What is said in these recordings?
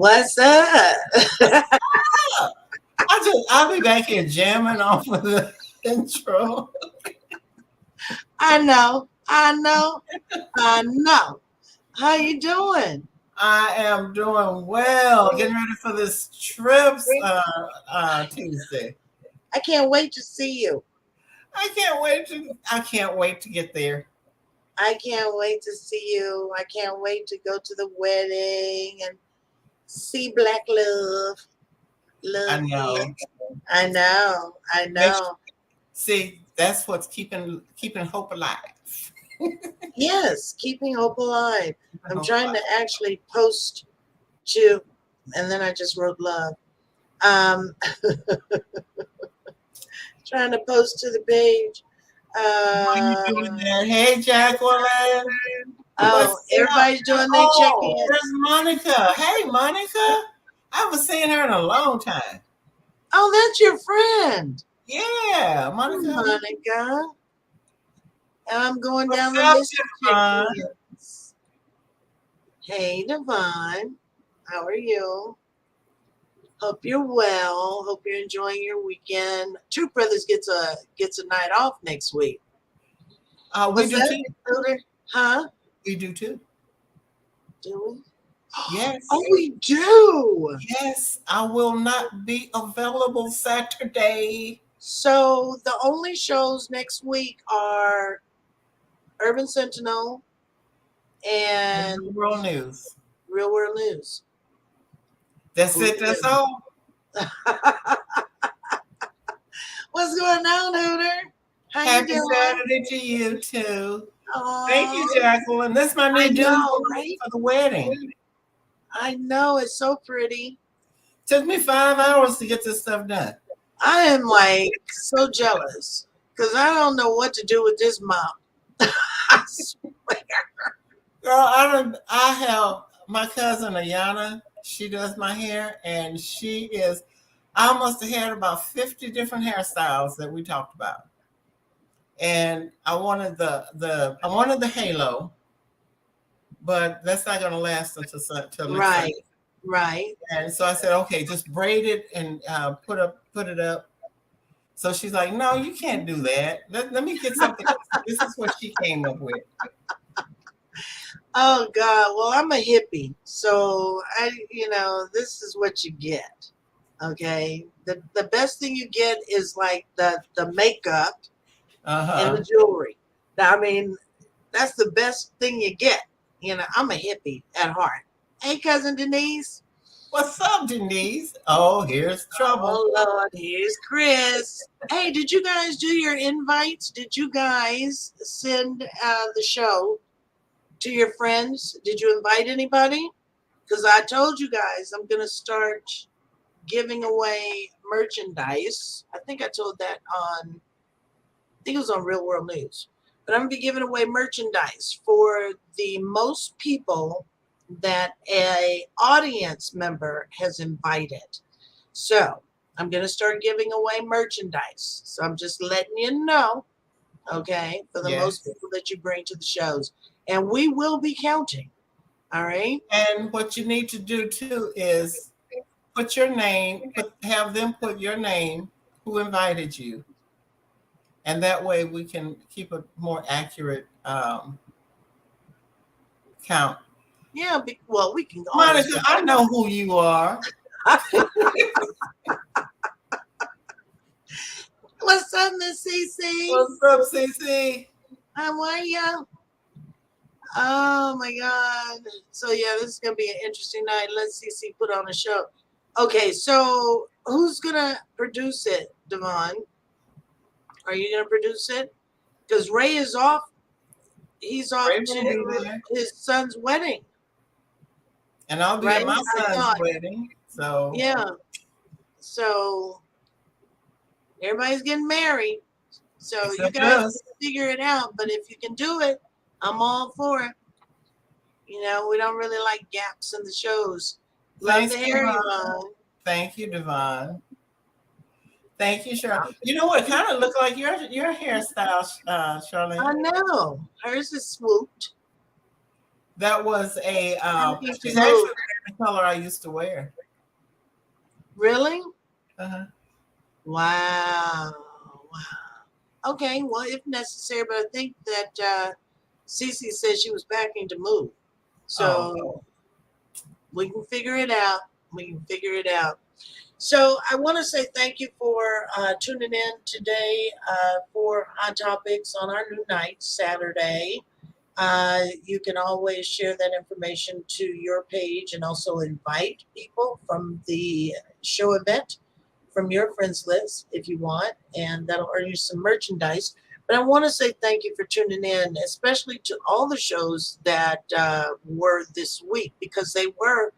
What's up? I'll be back here jamming off of the intro. I know. How you doing? I am doing well. Getting ready for this trips Tuesday. I can't wait to see you. I can't wait to get there. I can't wait to see you. I can't wait to go to the wedding and see Black love. I know. I know. See, that's what's keeping hope alive. Yes, keeping hope alive. I'm trying to actually post to, and then I just wrote love. Trying to post to the page. What are you doing there? Hey, Jacqueline. Oh, everybody's doing their check-in. There's Monica. Hey, Monica. I haven't seen her in a long time. Oh, that's your friend. Yeah, Monica. I'm going down the list of check-ins. Hey, Devon. How are you? Hope you're well. Hope you're enjoying your weekend. Truf Brothers gets a night off next week. We do too. Huh? We do too. Do we? Yes. Oh, we do. Yes, I will not be available Saturday. So the only shows next week are Urban Sentinel and Real World News. Real World News. That's it. That's all. What's going on, Hooter? How Happy you doing? Saturday to you too. Aww. Thank you, Jacqueline. That's my new dude for the wedding. I know, it's so pretty. Took me 5 hours to get this stuff done. I am like so jealous because I don't know what to do with this mop. I swear. Girl, I have my cousin Ayana. She does my hair, and I almost had about 50 different hairstyles that we talked about. And I wanted the halo, but that's not going to last until next Sunday. Right. And so I said, okay, just braid it and put it up. So she's like, no, you can't do that. Let me get something else. This is what she came up with. Oh God, well, I'm a hippie, so this is what you get. Okay, the best thing you get is like the makeup and the jewelry. Now, I mean, that's the best thing you get. I'm a hippie at heart. Hey, cousin Denise. What's up, Denise? Oh, here's trouble. Oh Lord, here's Chris. Hey, did you guys do your invites? Did you guys send the show to your friends? Did you invite anybody? Because I told you guys I'm going to start giving away merchandise. I think I told that I think it was on Real World News. But I'm going to be giving away merchandise for the most people that a audience member has invited. So I'm going to start giving away merchandise. So I'm just letting you know, okay, for the most people that you bring to the shows. And we will be counting. All right. And what you need to do too is put your name, have them put your name, who invited you. And that way we can keep a more accurate count. Yeah, well, we can. Monica, I know who you are. What's up, Miss CC? What's up, CC? How are you? Oh my God. So yeah, this is gonna be an interesting night. Let CC put on a show. Okay, so who's gonna produce it, Devon? Are you gonna produce it? Because Ray is off. He's off to his son's wedding. And I'll be at my son's wedding. So yeah. So everybody's getting married. So you guys figure it out. But if you can do it, I'm all for it. We don't really like gaps in the shows. Love to hear you, Devon. Thank you, Devon. Thank you, Charlotte. You know what? Kind of look like your hairstyle, Charlotte. I know. Hers is swooped. That was a Looking to she's move. actually wearing the color I used to wear. Really? Uh-huh. Wow. Wow. Okay, well, if necessary, but I think that Cece said she was packing to move. So we can figure it out. We can figure it out. So I want to say thank you for tuning in today for Hot Topics on our new night, Saturday. You can always share that information to your page and also invite people from the show event from your friends list if you want, and that'll earn you some merchandise. But I want to say thank you for tuning in, especially to all the shows that were this week, because they were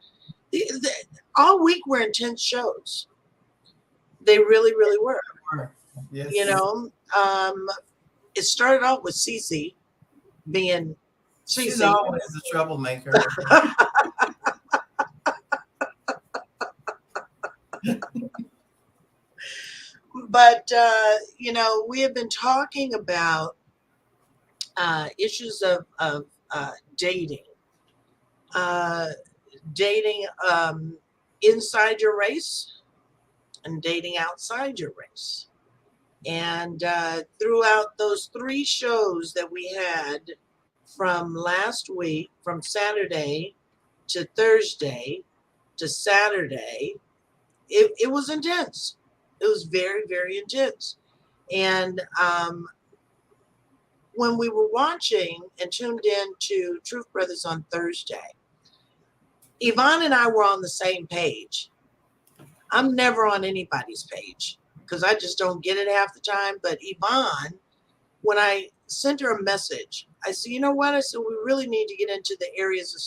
all week were intense shows. They really, really were. Yes. You know, it started off with Cece being Cece. She's always a troublemaker. But you know, we have been talking about issues of dating, dating inside your race and dating outside your race. And throughout those 3 shows that we had from last week, from Saturday to Thursday to Saturday, it was intense. It was very, very intense. And when we were watching and tuned in to Truf Brothers on Thursday, Yvonne and I were on the same page. I'm never on anybody's page because I just don't get it half the time. But Yvonne, when I sent her a message, I said, you know what? I said, we really need to get into the areas of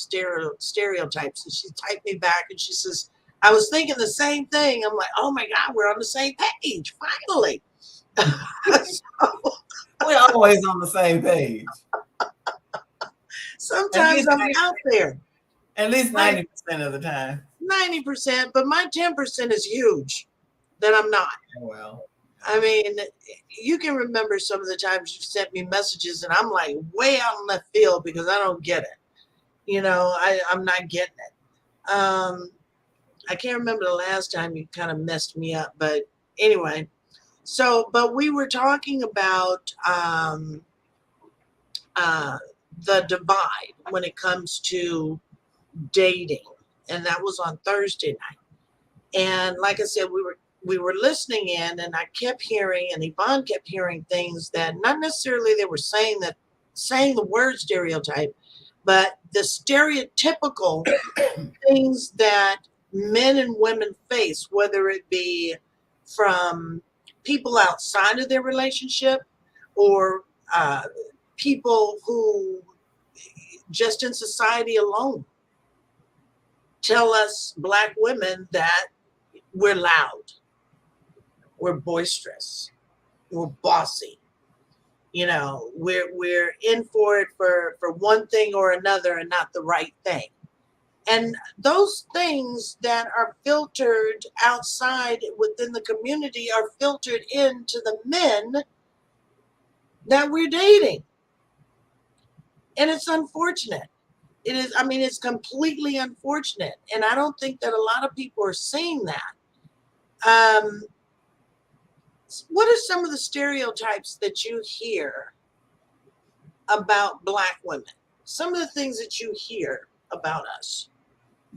stereotypes. And she typed me back and she says, I was thinking the same thing. I'm like, oh my God, we're on the same page, finally. So, We're always on the same page. Sometimes I'm out there. At least 90% of the time. 90%, but my 10% is huge that I'm not. Well, I mean, you can remember some of the times you sent me messages and I'm like way out in left field because I don't get it. You know, I'm not getting it. I can't remember the last time you kind of messed me up, but anyway. So, but we were talking about the divide when it comes to dating, and that was on Thursday night. And like I said, we were listening in, and I kept hearing, and Yvonne kept hearing things that not necessarily they were saying the word stereotype, but the stereotypical things that men and women face, whether it be from people outside of their relationship or people who just in society alone tell us Black women that we're loud, we're boisterous, we're bossy. You know, we're in for it for one thing or another and not the right thing. And those things that are filtered outside within the community are filtered into the men that we're dating. And it's unfortunate. It is, I mean, it's completely unfortunate. And I don't think that a lot of people are seeing that. What are some of the stereotypes that you hear about Black women? Some of the things that you hear about us.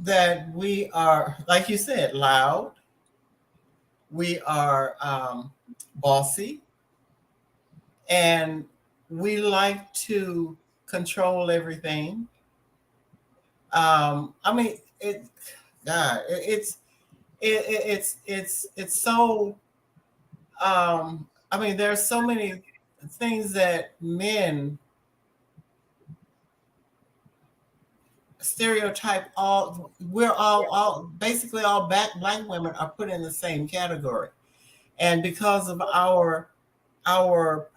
That we are, like you said, loud. We are bossy. And we like to control everything. I mean, it's so. I mean, there's so many things that men stereotype. We're all basically all Black women are put in the same category, and because of our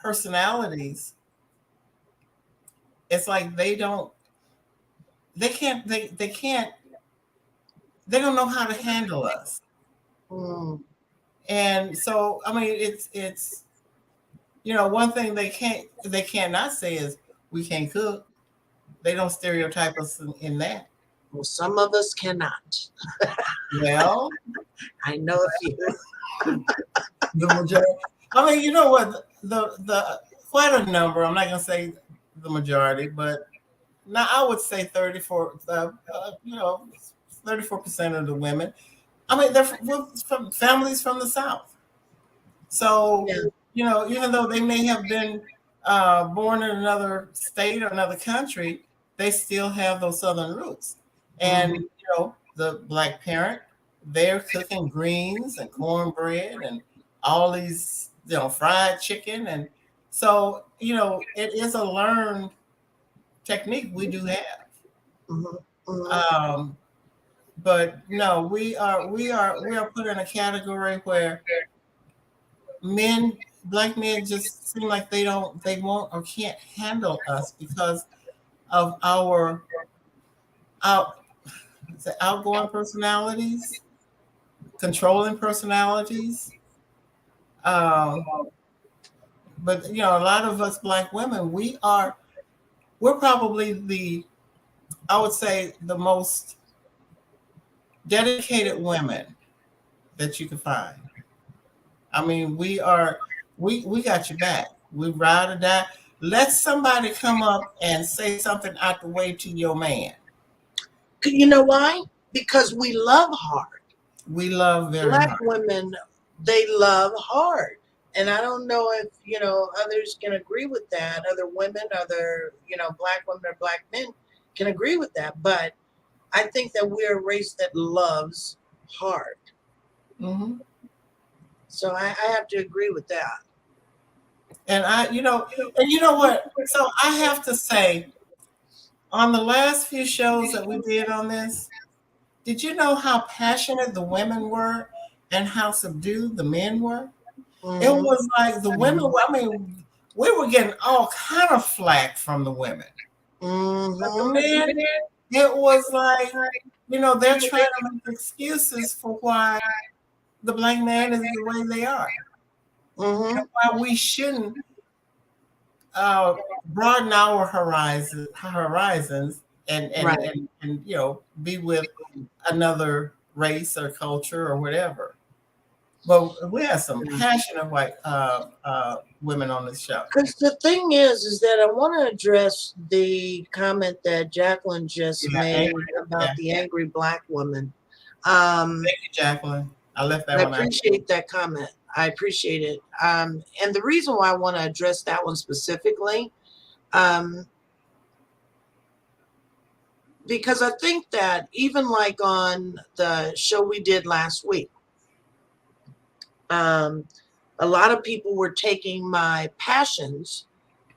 personalities, it's like they don't know how to handle us. And so, I mean, it's you know, one thing they cannot say is we can't cook. they don't stereotype us in that. Well, some of us cannot. Well, I know a few. the majority. I mean, you know what? The quite a number. I'm not gonna say the majority, but now I would say 34. 34% of the women. I mean, they're from families from the South. So, Yeah. even though they may have been born in another state or another country, they still have those Southern roots. And, Mhm. the Black parent, they're cooking greens and cornbread and all these, fried chicken. And so, it is a learned technique we do have. Mhm. Mhm. Um, but no, we are put in a category where black men just seem like they won't or can't handle us because of our outgoing personalities, controlling personalities. Um, but a lot of us black women, we're probably I would say the most dedicated women that you can find. I mean, we got your back. We ride or die. Let somebody come up and say something out the way to your man. You know why? Because we love hard. We love very Black hard. women, they love hard. And I don't know if, others can agree with that. Other women, other, black women or black men can agree with that. But I think that we're a race that loves hard. Hmm. So I have to agree with that. And and you know what? So I have to say, on the last few shows that we did on this, did you know how passionate the women were and how subdued the men were? It Hmm. was like the women. I mean, we were getting all kind of flack from the women. But the Hmm. men, it was like, they're trying to make excuses for why the black man is the way they are, Hmm. and why we shouldn't broaden our horizons Right. and be with another race or culture or whatever. But we have some passionate white women on this show. Because the thing is that I want to address the comment that Jacqueline just Yeah, made angry. Yeah, about the angry black woman. Um, thank you, Jacqueline. I left that I one out. appreciate that comment. I appreciate it. And the reason why I want to address that one specifically, um, because I think that even like on the show we did last week, um, a lot of people were taking my passions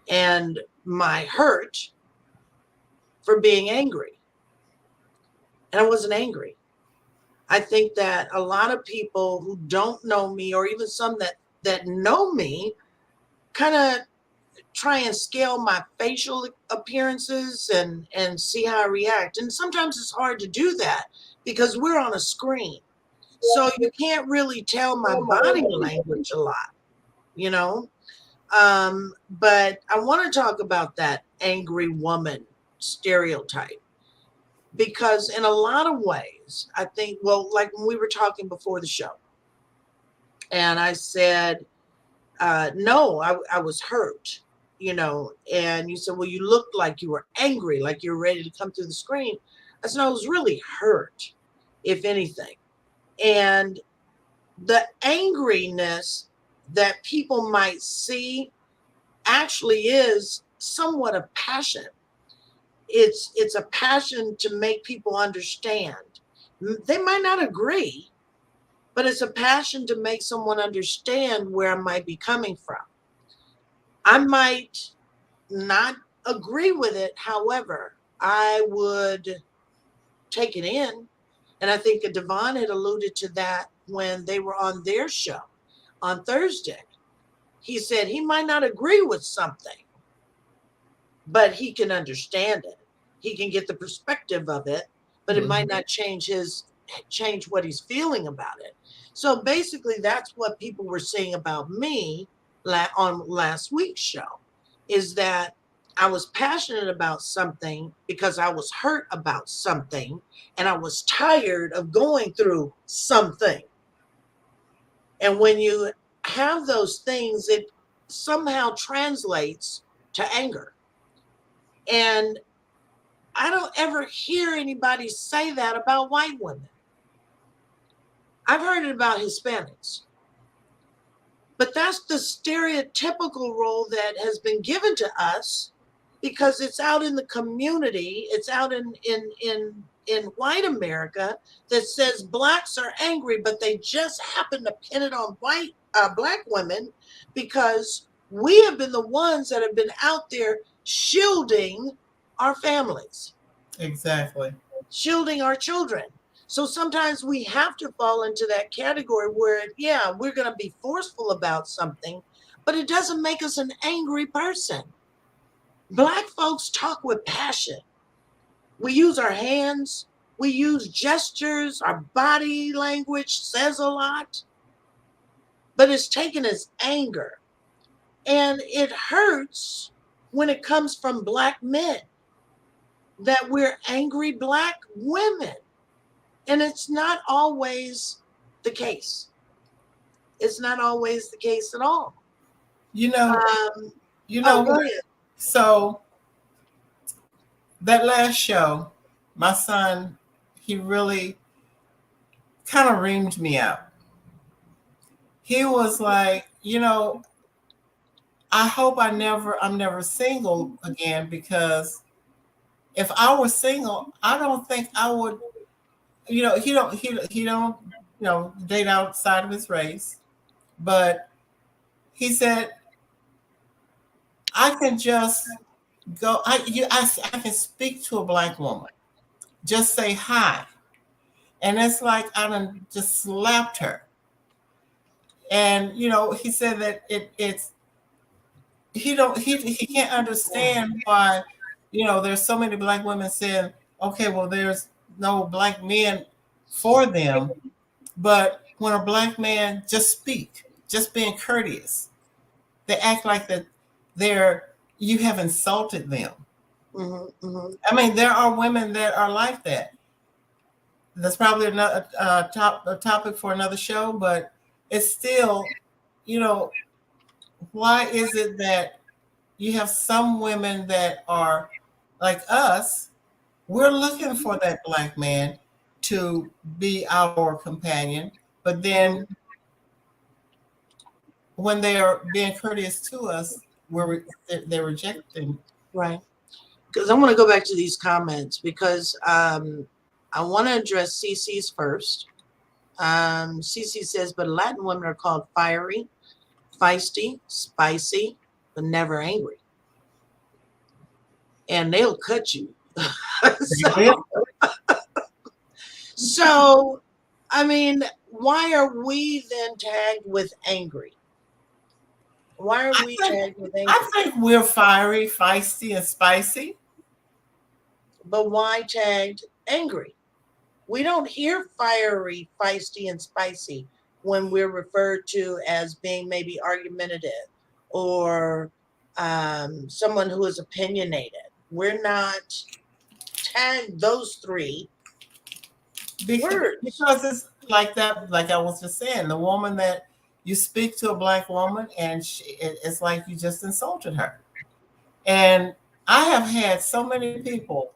and my hurt for being angry. And I wasn't angry. I think that a lot of people who don't know me, or even some that know me, kind of try and scale my facial appearances and see how I react. And sometimes it's hard to do that because we're on a screen. So you can't really tell my body language a lot, you know? But I want to talk about that angry woman stereotype because in a lot of ways, I think, well, like when we were talking before the show, and I said, no, I was hurt, and you said, well, you looked like you were angry, like you were ready to come through the screen. I said, I was really hurt, if anything. And the angriness that people might see actually is somewhat of passion. It's a passion to make people understand. They might not agree, but it's a passion to make someone understand where I might be coming from. I might not agree with it. However, I would take it in. And I think that Devon had alluded to that when they were on their show on Thursday. He said he might not agree with something, but he can understand it. He can get the perspective of it, but it might Mhm. not change what he's feeling about it. So basically, that's what people were saying about me on last week's show, is that I was passionate about something because I was hurt about something and I was tired of going through something. And when you have those things, it somehow translates to anger. And I don't ever hear anybody say that about white women. I've heard it about Hispanics. But that's the stereotypical role that has been given to us because it's out in the community, it's out in white America that says blacks are angry, but they just happen to pin it on black women because we have been the ones that have been out there shielding our families, Exactly. shielding our children. So sometimes we have to fall into that category where, yeah, we're going to be forceful about something, but it doesn't make us an angry person. Black folks talk with passion. We use our hands, we use gestures, our body language says a lot, but it's taken as anger. And it hurts when it comes from Black men that we're angry Black women. And it's not always the case. It's not always the case at all. You know, Um, you oh, know, go ahead. so that last show, my son, he really kind of reamed me out. He was like, I hope I'm never single again because if I were single, I don't think I would, he don't, date outside of his race, but he said, I can just go, I can speak to a Black woman, just say hi. And it's like I done just slapped her. And he said that it's he can't understand why there's so many Black women saying, okay, well, there's no Black men for them, but when a Black man just being courteous, they act like that you have insulted them. Mm-hmm, mm-hmm. I mean, there are women that are like that. That's probably another a topic for another show, but it's still, why is it that you have some women that are like us? We're looking for that Black man to be our companion, but then when they are being courteous to us, they're rejecting. Right. Because I want to go back to these comments because I want to address CC's first. CC says, but Latin women are called fiery, feisty, spicy, but never angry. And they'll cut you. So, I mean, why are we then tagged with angry? Why are we tagged with angry? I think we're fiery, feisty, and spicy. But why tagged angry? We don't hear fiery, feisty, and spicy when we're referred to as being maybe argumentative or someone who is opinionated. We're not tagged those three words. Because it's like that, like I was just saying, the woman that you speak to a Black woman and it's like you just insulted her. And I have had so many people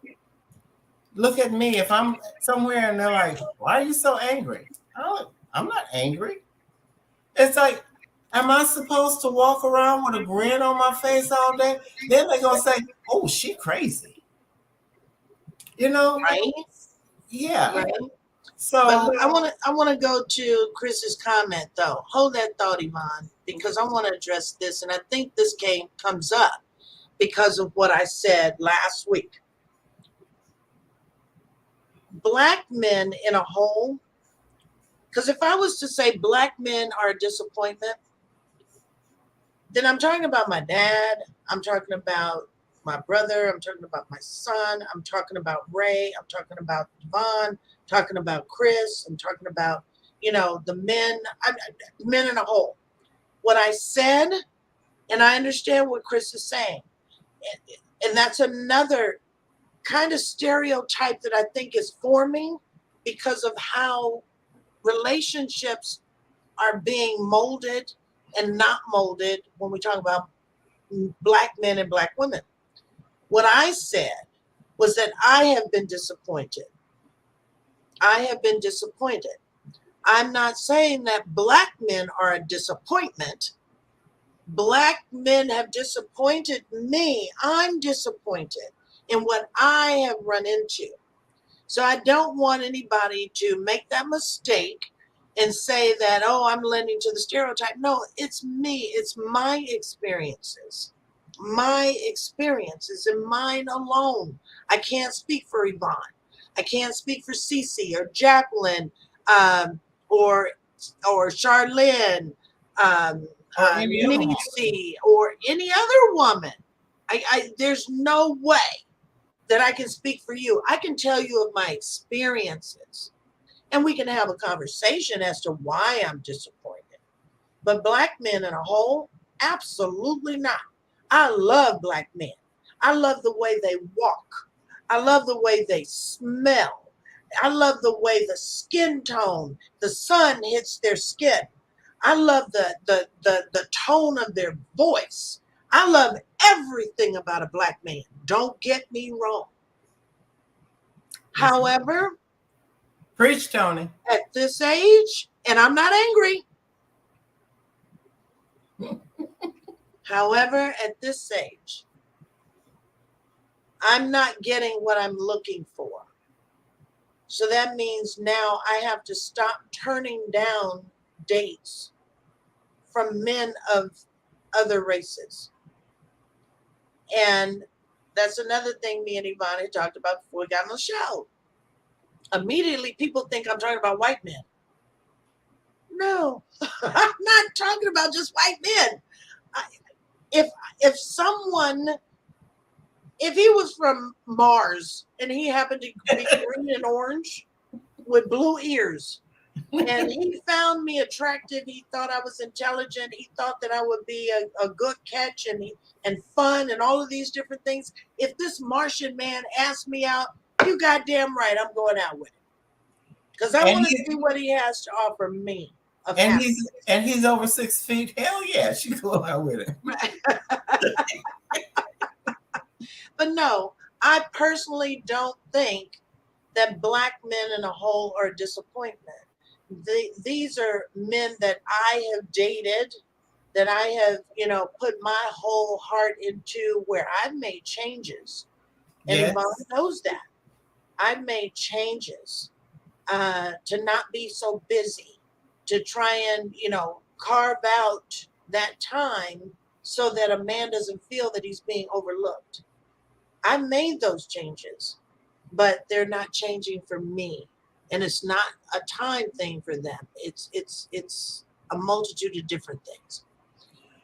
look at me if I'm somewhere and they're like, why are you so angry? I'm not angry. It's like, am I supposed to walk around with a grin on my face all day? Then they're going to say, oh, she crazy. Right? Yeah. Right. So but I want to go to Chris's comment though. Hold that thought, Yvonne, because I want to address this, and I think this comes up because of what I said last week. Black men in a whole, because if I was to say Black men are a disappointment, then I'm talking about my dad, I'm talking about my brother, I'm talking about my son, I'm talking about Ray, I'm talking about Yvonne, talking about Chris, I'm talking about, the men, men in a whole. What I said, and I understand what Chris is saying, And that's another kind of stereotype that I think is forming because of how relationships are being molded and not molded when we talk about Black men and Black women. What I said was that I have been disappointed. I have been disappointed. I'm not saying that Black men are a disappointment. Black men have disappointed me. I'm disappointed in what I have run into. So I don't want anybody to make that mistake and say that, oh, I'm lending to the stereotype. No, it's me. It's my experiences. My experiences and mine alone. I can't speak for Yvonne. I can't speak for Cece or Jacqueline or Charlene, or any other woman. Nisi, or any other woman. There's no way that I can speak for you. I can tell you of my experiences, and we can have a conversation as to why I'm disappointed. But Black men in a whole, absolutely not. I love Black men. I love the way they walk. I love the way they smell. I love the way the skin tone, the sun hits their skin. I love the tone of their voice. I love everything about a Black man. Don't get me wrong. However, preach, Tony. At this age, and I'm not angry. However, at this age, I'm not getting what I'm looking for. So that means now I have to stop turning down dates from men of other races. And that's another thing me and Yvonne had talked about before we got on the show. Immediately, people think I'm talking about white men. No, I'm not talking about just white men. If someone, if he was from Mars and he happened to be green and orange with blue ears, and he found me attractive, he thought I was intelligent, he thought that I would be a good catch and fun and all of these different things. If this Martian man asked me out, you goddamn right, I'm going out with him. Because I want to see what he has to offer me. And he's over 6 feet. Hell yeah, she go out with him. But no, I personally don't think that Black men in a whole are a disappointment. These are men that I have dated, that I have, put my whole heart into, where I've made changes. And Yes. Yvonne knows that. I've made changes to not be so busy, to try and, carve out that time so that a man doesn't feel that he's being overlooked. I made those changes, but they're not changing for me. And it's not a time thing for them. It's a multitude of different things.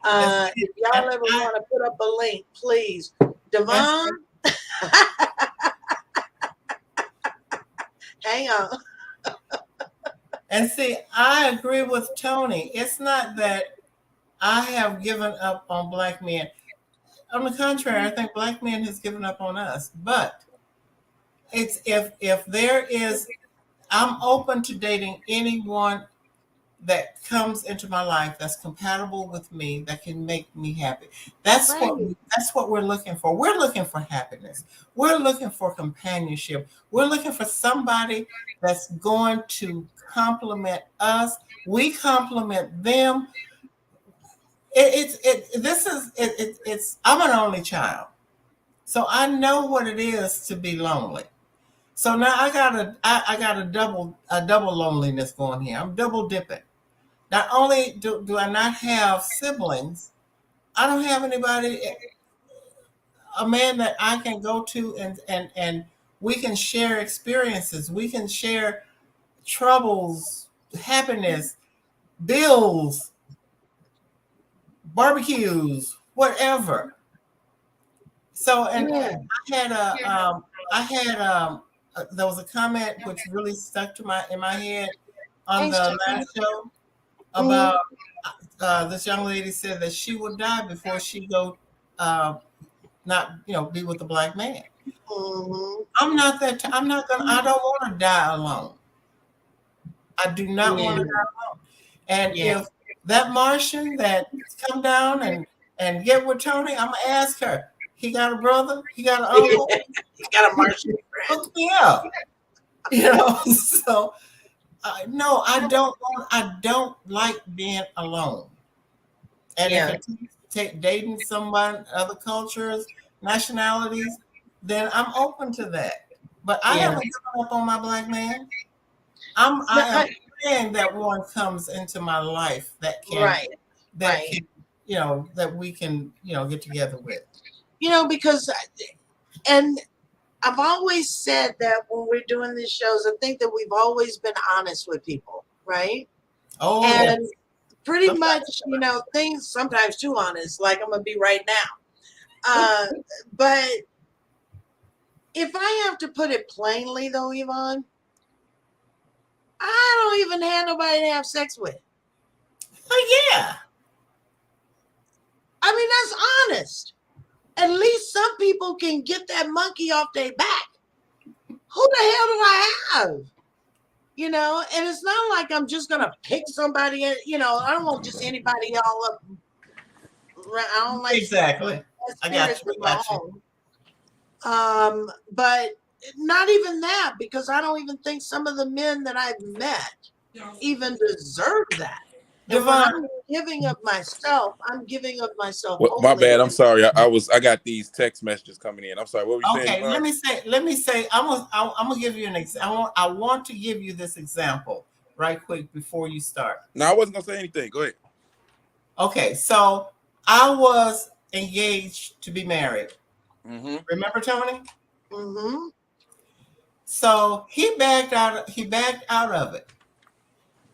If y'all ever want to put up a link, please. Devon, hang on. And see, I agree with Tony. It's not that I have given up on Black men. On the contrary, I think Black men has given up on us. But it's if there is, I'm open to dating anyone that comes into my life that's compatible with me, that can make me happy. That's what we're looking for. We're looking for happiness. We're looking for companionship. We're looking for somebody that's going to compliment us. We compliment them. I'm an only child, so I know what it is to be lonely. So now I got a double loneliness going here. I'm double dipping. Not only do I not have siblings, I don't have anybody, a man that I can go to and we can share experiences. We can share troubles, happiness, bills, barbecues, whatever. So, and I had there was a comment which really stuck in my head on the last show about this young lady said that she would die before she go not be with a black man. Mm-hmm. I'm not that. I don't want to die alone. I do not want to die alone. And if that Martian that come down and get with Tony, I'm gonna ask her. He got a brother. He got an uncle. He got a Martian friend. Hook me up. So no, I don't like being alone. And if it's dating someone, other cultures, nationalities, then I'm open to that. But I haven't given up on my black man. I am praying that one comes into my life that can that we can get together with. Because and I've always said that when we're doing these shows, I think that we've always been honest with people, right? Oh, and pretty much, things sometimes too honest, like I'm gonna be right now. But if I have to put it plainly, though, Yvonne, I don't even have nobody to have sex with. Oh yeah. I mean, that's honest. At least some people can get that monkey off their back. Who the hell do I have? And it's not like I'm just gonna pick somebody. I don't want just anybody all up. I don't like exactly. I got you. But not even that, because I don't even think some of the men that I've met even deserve that. And when I'm giving up myself, I'm giving up myself. Well, my bad. I'm sorry. I got these text messages coming in. I'm sorry. What were you saying? Okay, let me say. I'm gonna give you an example. I want to give you this example right quick before you start. No, I wasn't gonna say anything. Go ahead. Okay, so I was engaged to be married. Mm-hmm. Remember, Tony? Mm-hmm. So he backed out of it.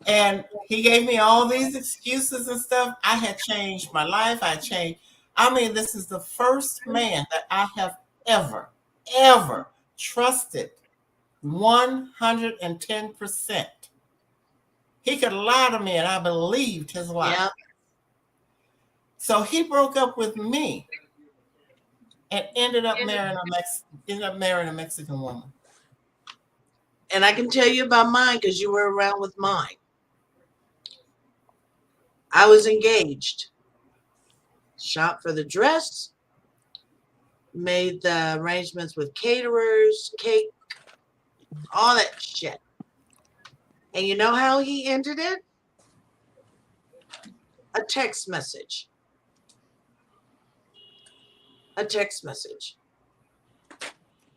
And he gave me all these excuses and stuff. I had changed my life. This is the first man that I have ever trusted 110%. He could lie to me and I believed his lie. Yep. So he broke up with me and ended up marrying a Mexican woman. And I can tell you about mine because you were around with mine. I was engaged, shopped for the dress, made the arrangements with caterers, cake, all that shit. And you know how he ended it? A text message.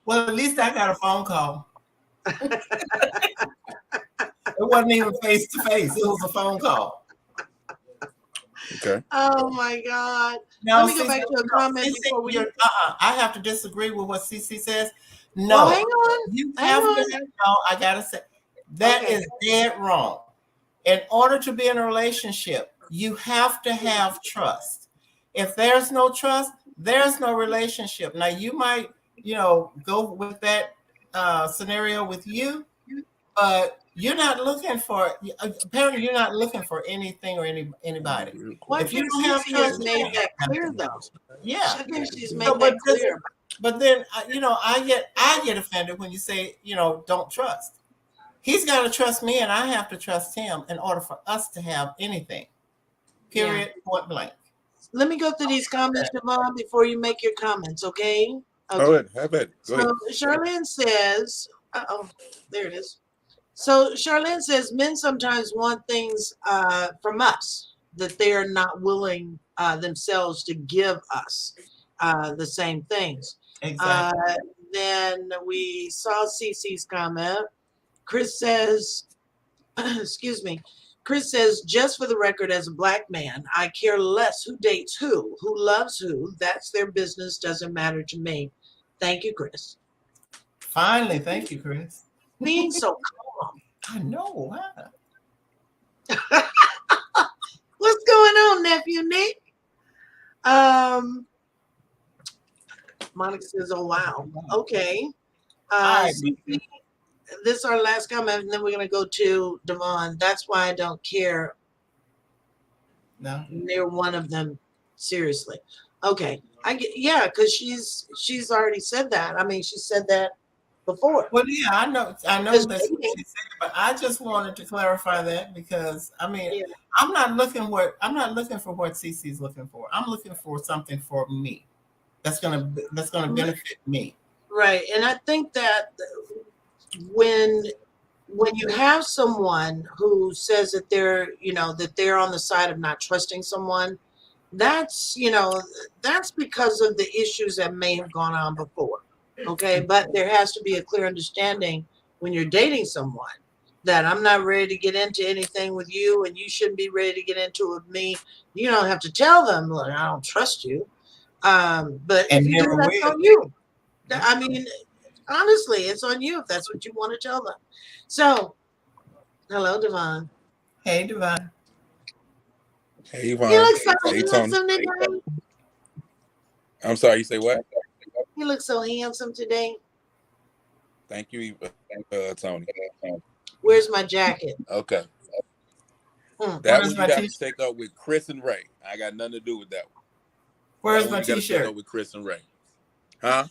Well, at least I got a phone call. It wasn't even face to face. It was a phone call. Okay. Oh my God. Let me go back to a comment before we. I have to disagree with what CC says. No, well, hang on. I gotta say that is dead wrong. In order to be in a relationship, you have to have trust. If there's no trust, there's no relationship. Now you might, go with that scenario with you, but you're not looking for. Apparently, you're not looking for anything or anybody. If you don't have trust, made that clear, though. Yeah, I think she's made that clear. But then, I get offended when you say, don't trust. He's got to trust me, and I have to trust him in order for us to have anything. Period. Point blank. Let me go through these comments, Devon, before you make your comments, okay? Go ahead. Have it. Go ahead. So Charlene says, there it is. So Charlene says, men sometimes want things from us that they are not willing themselves to give us the same things. Exactly. Then we saw Cece's comment. Chris says, excuse me. Chris says, just for the record, as a black man, I care less who dates who loves who. That's their business. Doesn't matter to me. Thank you, Chris. Finally, thank you, Chris. Being so calm. I know. What's going on, nephew Nick? Monica says, oh, wow. Okay. This is our last comment, and then we're going to go to Devon. That's why I don't care. No. Near one of them, seriously. Okay, I get, yeah, because she's already said that. I mean, she said that before. Well, yeah, I know Because that's what dating, she said, but I just wanted to clarify that because I mean, yeah, I'm not looking for what Cece's looking for. I'm looking for something for me that's gonna benefit me. right. And I think that when when you have someone who says that they're on the side of not trusting someone, that's that's because of the issues that may have gone on before. Okay, but there has to be a clear understanding when you're dating someone that I'm not ready to get into anything with you and you shouldn't be ready to get into it with me. You don't have to tell them, look, I don't trust you. But if And you do, never that's will. on you. I mean, honestly, it's on you if that's what you want to tell them. So, hello, Devon. Hey, Divine. Hey, You Yvonne. look so Hey, Tony. handsome today. I'm sorry, you say what? You look so handsome today. Thank you, Tony. Where's my jacket? Okay. That Where's one you my got to t-shirt? take up with Chris and Ray. I got nothing to do with that one. That Where's one my you got to take t-shirt? up with Chris and Ray. Huh?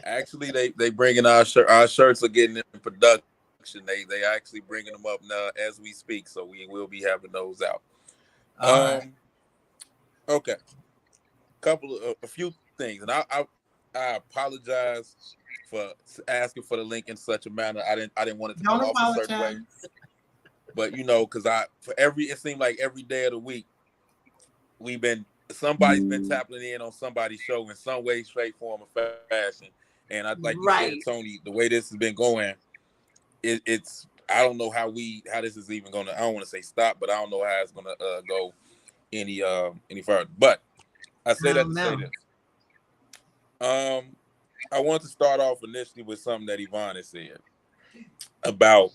Actually, they bringing our shirts are getting in production. They actually bringing them up now as we speak. So we will be having those out. All right. Okay. A few things, and I apologize for asking for the link in such a manner. I didn't want it to Don't come off a certain way, apologize. but because it seemed like every day of the week somebody's been tapping in on somebody's show in some way, shape, form, or fashion. And like you said, Right. Tony, the way this has been going, it's I don't know how this is even gonna. I don't want to say stop, but I don't know how it's gonna go any further. But I say that to say this. I want to start off initially with something that Yvonne has said about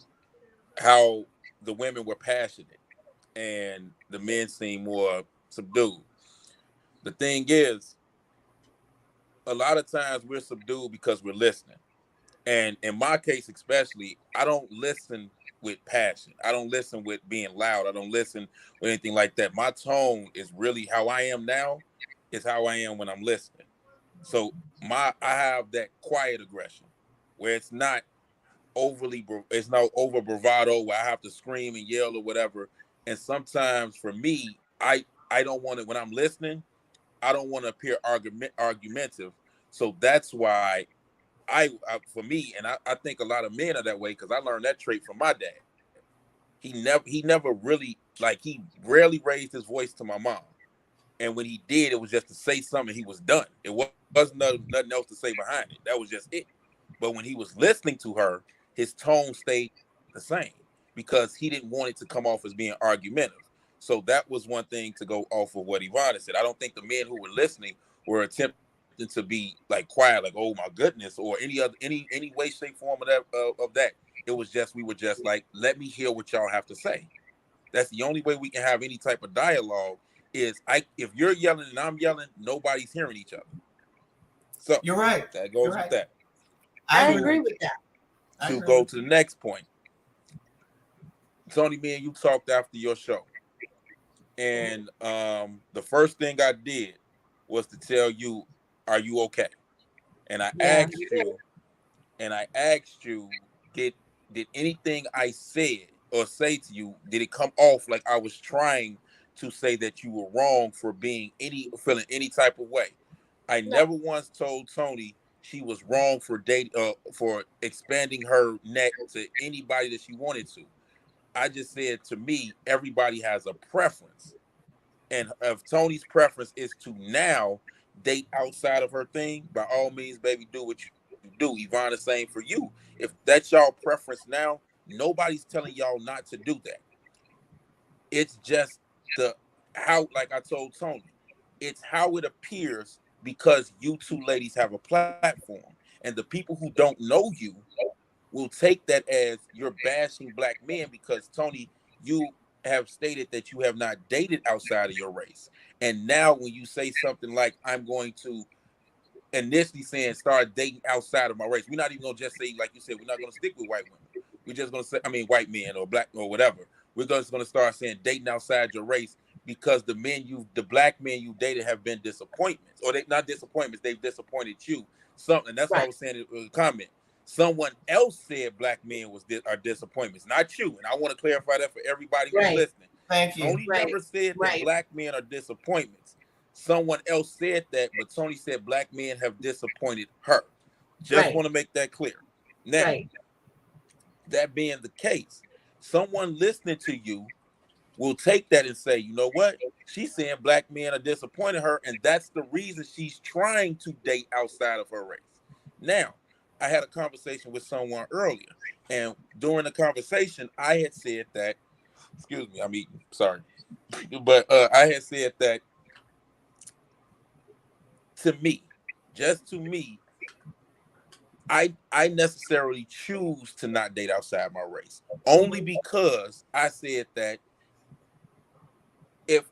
how the women were passionate and the men seem more subdued. The thing is, a lot of times we're subdued because we're listening. And in my case, especially, I don't listen with passion. I don't listen with being loud. I don't listen with anything like that. My tone is really how I am now is how I am when I'm listening. So I have that quiet aggression where it's not over bravado where I have to scream and yell or whatever. And sometimes for me, I don't want to, when I'm listening, I don't want to appear argumentative. So that's why for me, and I think a lot of men are that way because I learned that trait from my dad. He never really, like, he rarely raised his voice to my mom. And when he did, it was just to say something. He was done. It wasn't nothing else to say behind it. That was just it. But when he was listening to her, his tone stayed the same because he didn't want it to come off as being argumentative. So that was one thing to go off of what Yvonne said. I don't think the men who were listening were attempting to be like quiet, like, oh my goodness, or any way, shape, form of that. It was just, we were just like, let me hear what y'all have to say. That's the only way we can have any type of dialogue is if you're yelling and I'm yelling, nobody's hearing each other. So You're right. that goes with that. I agree with that. To go to the next point. Tony, me and you talked after your show. And the first thing I did was to tell you, are you okay? And I asked you, did anything I said or say to you, did it come off like I was trying to say that you were wrong for feeling any type of way? I never once told Tony she was wrong for expanding her neck to anybody that she wanted to. I just said, to me, everybody has a preference. And if Tony's preference is to now date outside of her thing, by all means, baby, do what you do. Yvonne, the same for you. If that's y'all preference now, nobody's telling y'all not to do that. It's just how, like I told Tony, it's how it appears because you two ladies have a platform. And the people who don't know you will take that as you're bashing black men because, Tony, you have stated that you have not dated outside of your race. And now when you say something like, I'm going to initially saying start dating outside of my race, we're not even going to just say, like you said, we're not going to stick with white women. We're just going to say, white men or black or whatever. We're just going to start saying dating outside your race. because the black men you dated have been disappointments, or they not disappointments, they've disappointed you. Something that's what I was saying in the comment. Someone else said black men are disappointments, not you. And I want to clarify that for everybody who's listening. Thank you. Tony never said that black men are disappointments. Someone else said that, but Tony said black men have disappointed her. Just want to make that clear. Now, that being the case, someone listening to you will take that and say, you know what? She's saying black men are disappointing her, and that's the reason she's trying to date outside of her race. Now, I had a conversation with someone earlier, and during the conversation, I had said that, excuse me, I'm eating, sorry, but I had said that to me, just to me, I necessarily choose to not date outside my race, only because I said that if,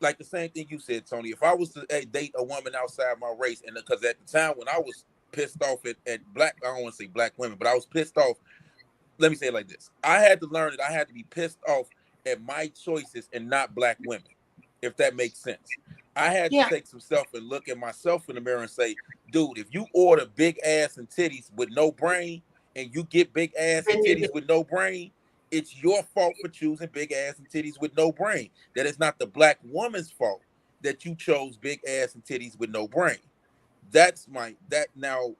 like the same thing you said, Tony, if I was to date a woman outside my race, and because at the time when I was pissed off at black, I don't want to say black women, but I was pissed off. Let me say it like this. I had to learn that I had to be pissed off at my choices and not black women, if that makes sense. I had to take some self and look at myself in the mirror and say, dude, if you order big ass and titties with no brain and you get big ass and titties with no brain, it's your fault for choosing big ass and titties with no brain. That is not the black woman's fault that you chose big ass and titties with no brain. Now,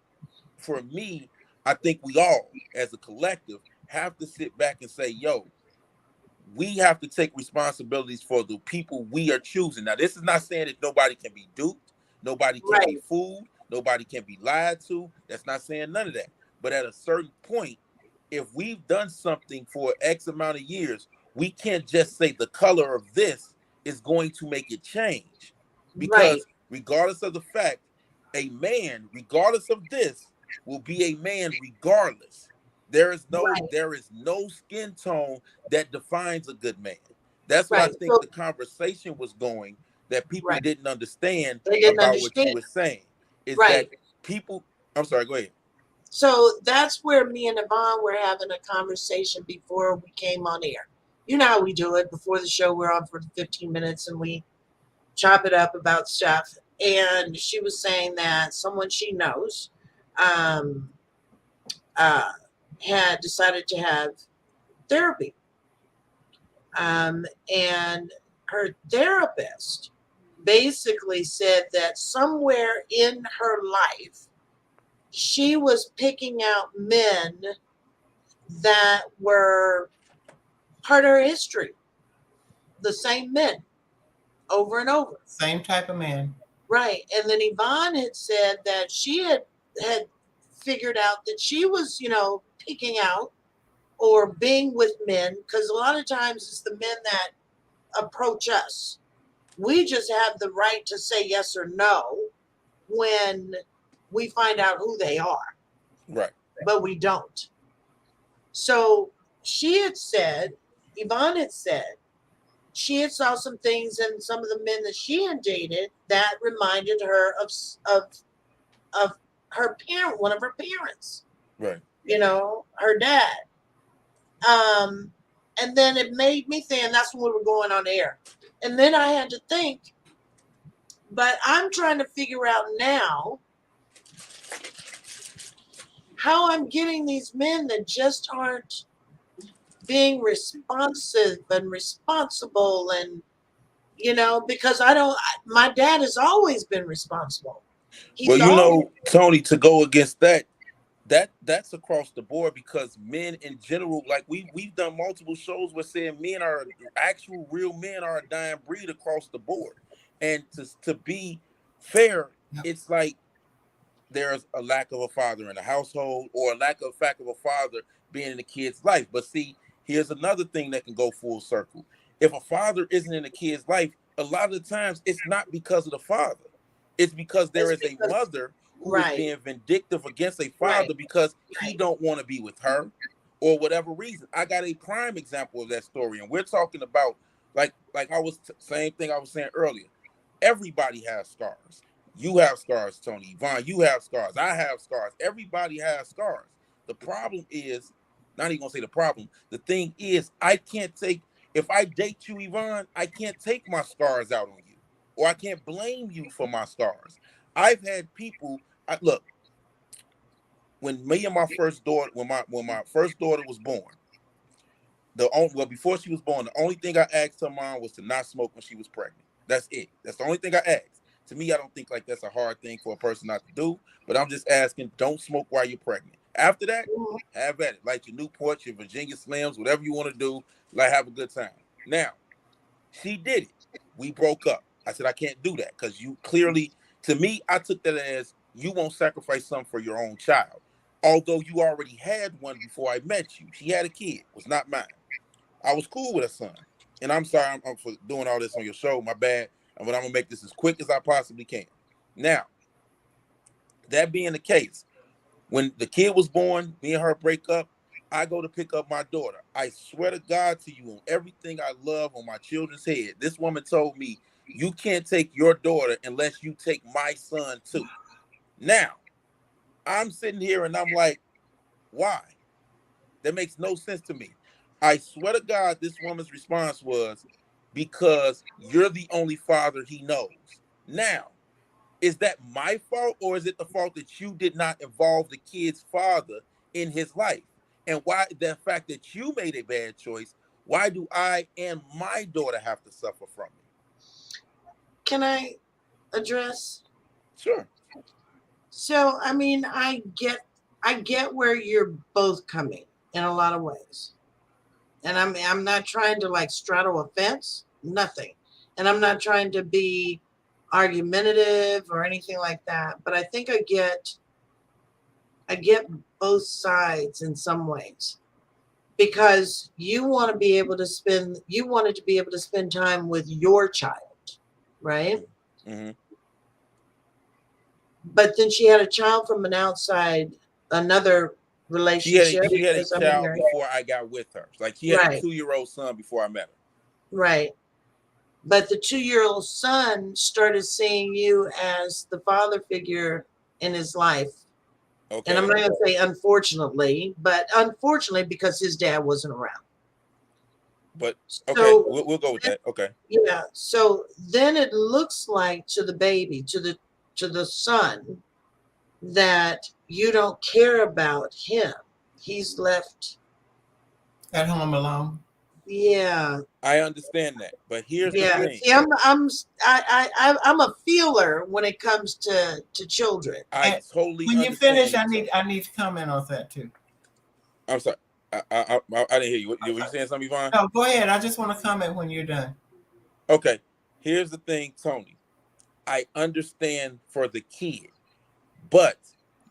for me, I think we all, as a collective, have to sit back and say, yo, we have to take responsibilities for the people we are choosing. Now, this is not saying that nobody can be duped, nobody can be fooled, nobody can be lied to. That's not saying none of that. But at a certain point, if we've done something for X amount of years, we can't just say the color of this is going to make it change. Because regardless of the fact, a man, regardless of this, will be a man regardless. There is no skin tone that defines a good man. That's what I think the conversation was going, that people didn't understand about what you were saying. Is that people, I'm sorry, go ahead. So that's where me and Yvonne were having a conversation before we came on air. You know how we do it. Before the show, we're on for 15 minutes and we chop it up about stuff. And she was saying that someone she knows had decided to have therapy. And her therapist basically said that somewhere in her life, she was picking out men that were part of her history. The same men over and over. Same type of man. Right. And then Yvonne had said that she had figured out that she was, picking out or being with men, because a lot of times it's the men that approach us. We just have the right to say yes or no when we find out who they are. Right. But we don't. So Yvonne had said, she had saw some things in some of the men that she had dated that reminded her of her parent, one of her parents. Right. Her dad. And then it made me think, and that's when we were going on air. And then I had to think, but I'm trying to figure out now how I'm getting these men that just aren't being responsive and responsible, and because my dad has always been responsible. Tony, to go against that's across the board, because men in general, like we've done multiple shows where saying men are actual real men are a dying breed across the board. And to be fair, it's like there's a lack of a father in the household, or a lack of a father being in the kid's life. But see, here's another thing that can go full circle. If a father isn't in a kid's life, a lot of the times it's not because of the father. It's because there is a mother who is being vindictive against a father because he don't want to be with her, or whatever reason. I got a prime example of that story, and we're talking about like I was same thing I was saying earlier. Everybody has scars. You have scars, Tony. Yvonne, you have scars. I have scars. Everybody has scars. The problem is, not even gonna say the problem. The thing is, I can't take, If I date you, Yvonne, I can't take my scars out on you, or I can't blame you for my scars. I've had people. Look, when me and my first daughter, when my first daughter was born, before she was born, the only thing I asked her mom was to not smoke when she was pregnant. That's it. That's the only thing I asked. To me, I don't think like that's a hard thing for a person not to do, but I'm just asking, don't smoke while you're pregnant. After that, have at it. Like your Newport, your Virginia Slims, whatever you want to do, like have a good time. Now, she did it. We broke up. I said, I can't do that because you clearly, to me, I took that as you won't sacrifice something for your own child. Although you already had one before I met you. She had a kid, was not mine. I was cool with her son. And I'm sorry I'm for doing all this on your show. My bad. But I'm going to make this as quick as I possibly can. Now, that being the case, when the kid was born, me and her break up, I go to pick up my daughter. I swear to God to you, on everything I love on my children's head, this woman told me, you can't take your daughter unless you take my son too. Now, I'm sitting here and I'm like, why? That makes no sense to me. I swear to God, this woman's response was, because you're the only father he knows. Now, is that my fault, or is it the fault that you did not involve the kid's father in his life? And why the fact that you made a bad choice, why do I and my daughter have to suffer from it? Can I address? Sure. So, I mean, I get where you're both coming in a lot of ways. And I'm not trying to like straddle a fence, nothing. And I'm not trying to be argumentative or anything like that. But I think I get both sides in some ways. Because you wanted to be able to spend time with your child, right? Mm-hmm. But then she had a child from an outside, another relationship. She had a child before I got with her. Like she had a 2-year-old son before I met her. Right. But the 2-year-old son started seeing you as the father figure in his life. Okay. And I'm not going to say unfortunately, but unfortunately because his dad wasn't around. But okay, so, we'll go with that. Okay. Yeah. So then it looks like to the baby, to the son, that you don't care about him. He's left at home alone. Yeah. I understand that, but here's the thing. See, I'm a feeler when it comes to children. I totally. When you finish, I need to comment on that too. I'm sorry, I didn't hear you. Were you saying something, Yvonne? No, go ahead. I just want to comment when you're done. Okay. Here's the thing, Tony. I understand for the kid, but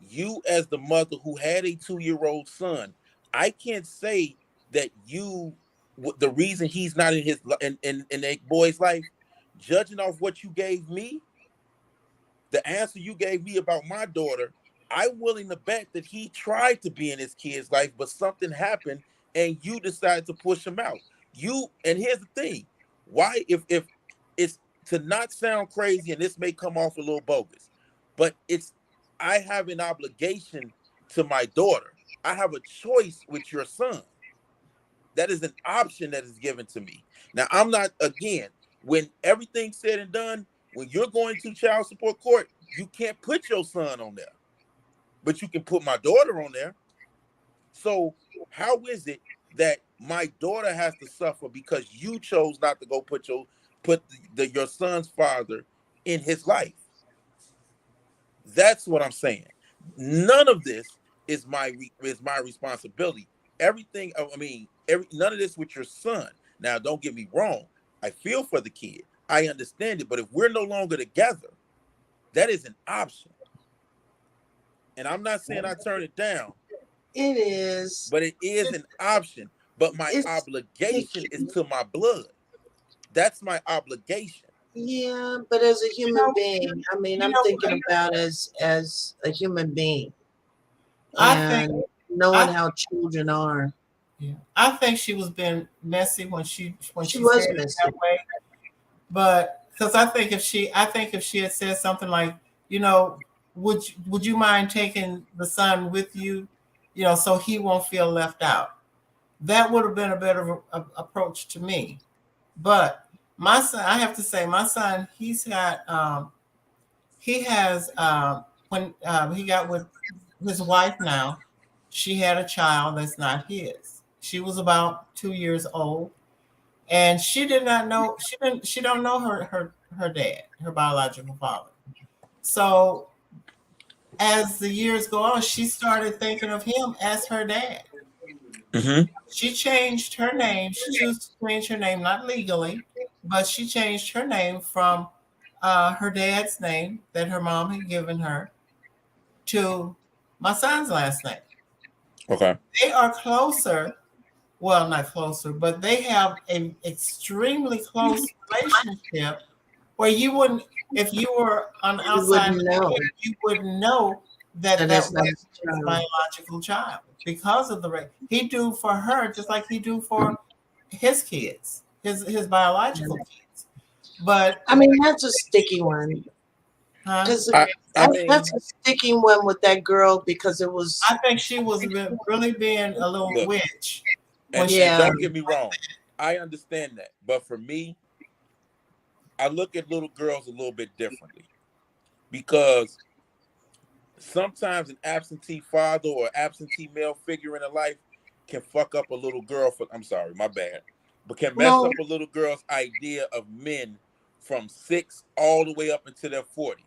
you, as the mother who had a 2-year-old son, I can't say that you. The reason he's not in his in that boy's life, judging off what you gave me, the answer you gave me about my daughter, I'm willing to bet that he tried to be in his kid's life, but something happened and you decided to push him out. And here's the thing, why if it's to not sound crazy, and this may come off a little bogus, but I have an obligation to my daughter. I have a choice with your son. That is an option that is given to me. Now, I'm not, again, when everything's said and done, when you're going to child support court, you can't put your son on there, but you can put my daughter on there. So how is it that my daughter has to suffer because you chose not to go put your son's father in his life? That's what I'm saying. None of this is my responsibility. Everything, none of this with your son. Now, don't get me wrong. I feel for the kid. I understand it. But if we're no longer together, that is an option. And I'm not saying I turn it down. It is. But it is an option. But my obligation is to my blood. That's my obligation. Yeah, but as a human being, I'm thinking about as a human being. And knowing how children are. Yeah, I think she was being messy when she was said messy it that way. But because I think if she had said something like, would you mind taking the son with you, so he won't feel left out? that would have been a better approach to me. But my son, I have to say, my son, he has when he got with his wife now, she had a child that's not his. She was about 2 years old, and she did not know, she don't know her dad, her biological father. So as the years go on, she started thinking of him as her dad. Mm-hmm. She changed her name. She chose to change her name, not legally, but she changed her name from her dad's name that her mom had given her to my son's last name. Okay. They are closer, well, not closer, but they have an extremely close relationship where you wouldn't, if you were on the You outside, wouldn't know. you wouldn't know that And that that's not was his his child. biological child because of the he do for her just like he do for his kids, his biological kids. But I mean, that's a sticky one. Because I mean, that's a sticky one with that girl because it was. I think she was really being a little look, witch when and, she. and Yeah. don't get me wrong, I understand that, but for me, I look at little girls a little bit differently because sometimes an absentee father or absentee male figure in a life can fuck up a little girl for, I'm sorry, my bad, but can mess No, up a little girl's idea of men from 6 all the way up into their 40s.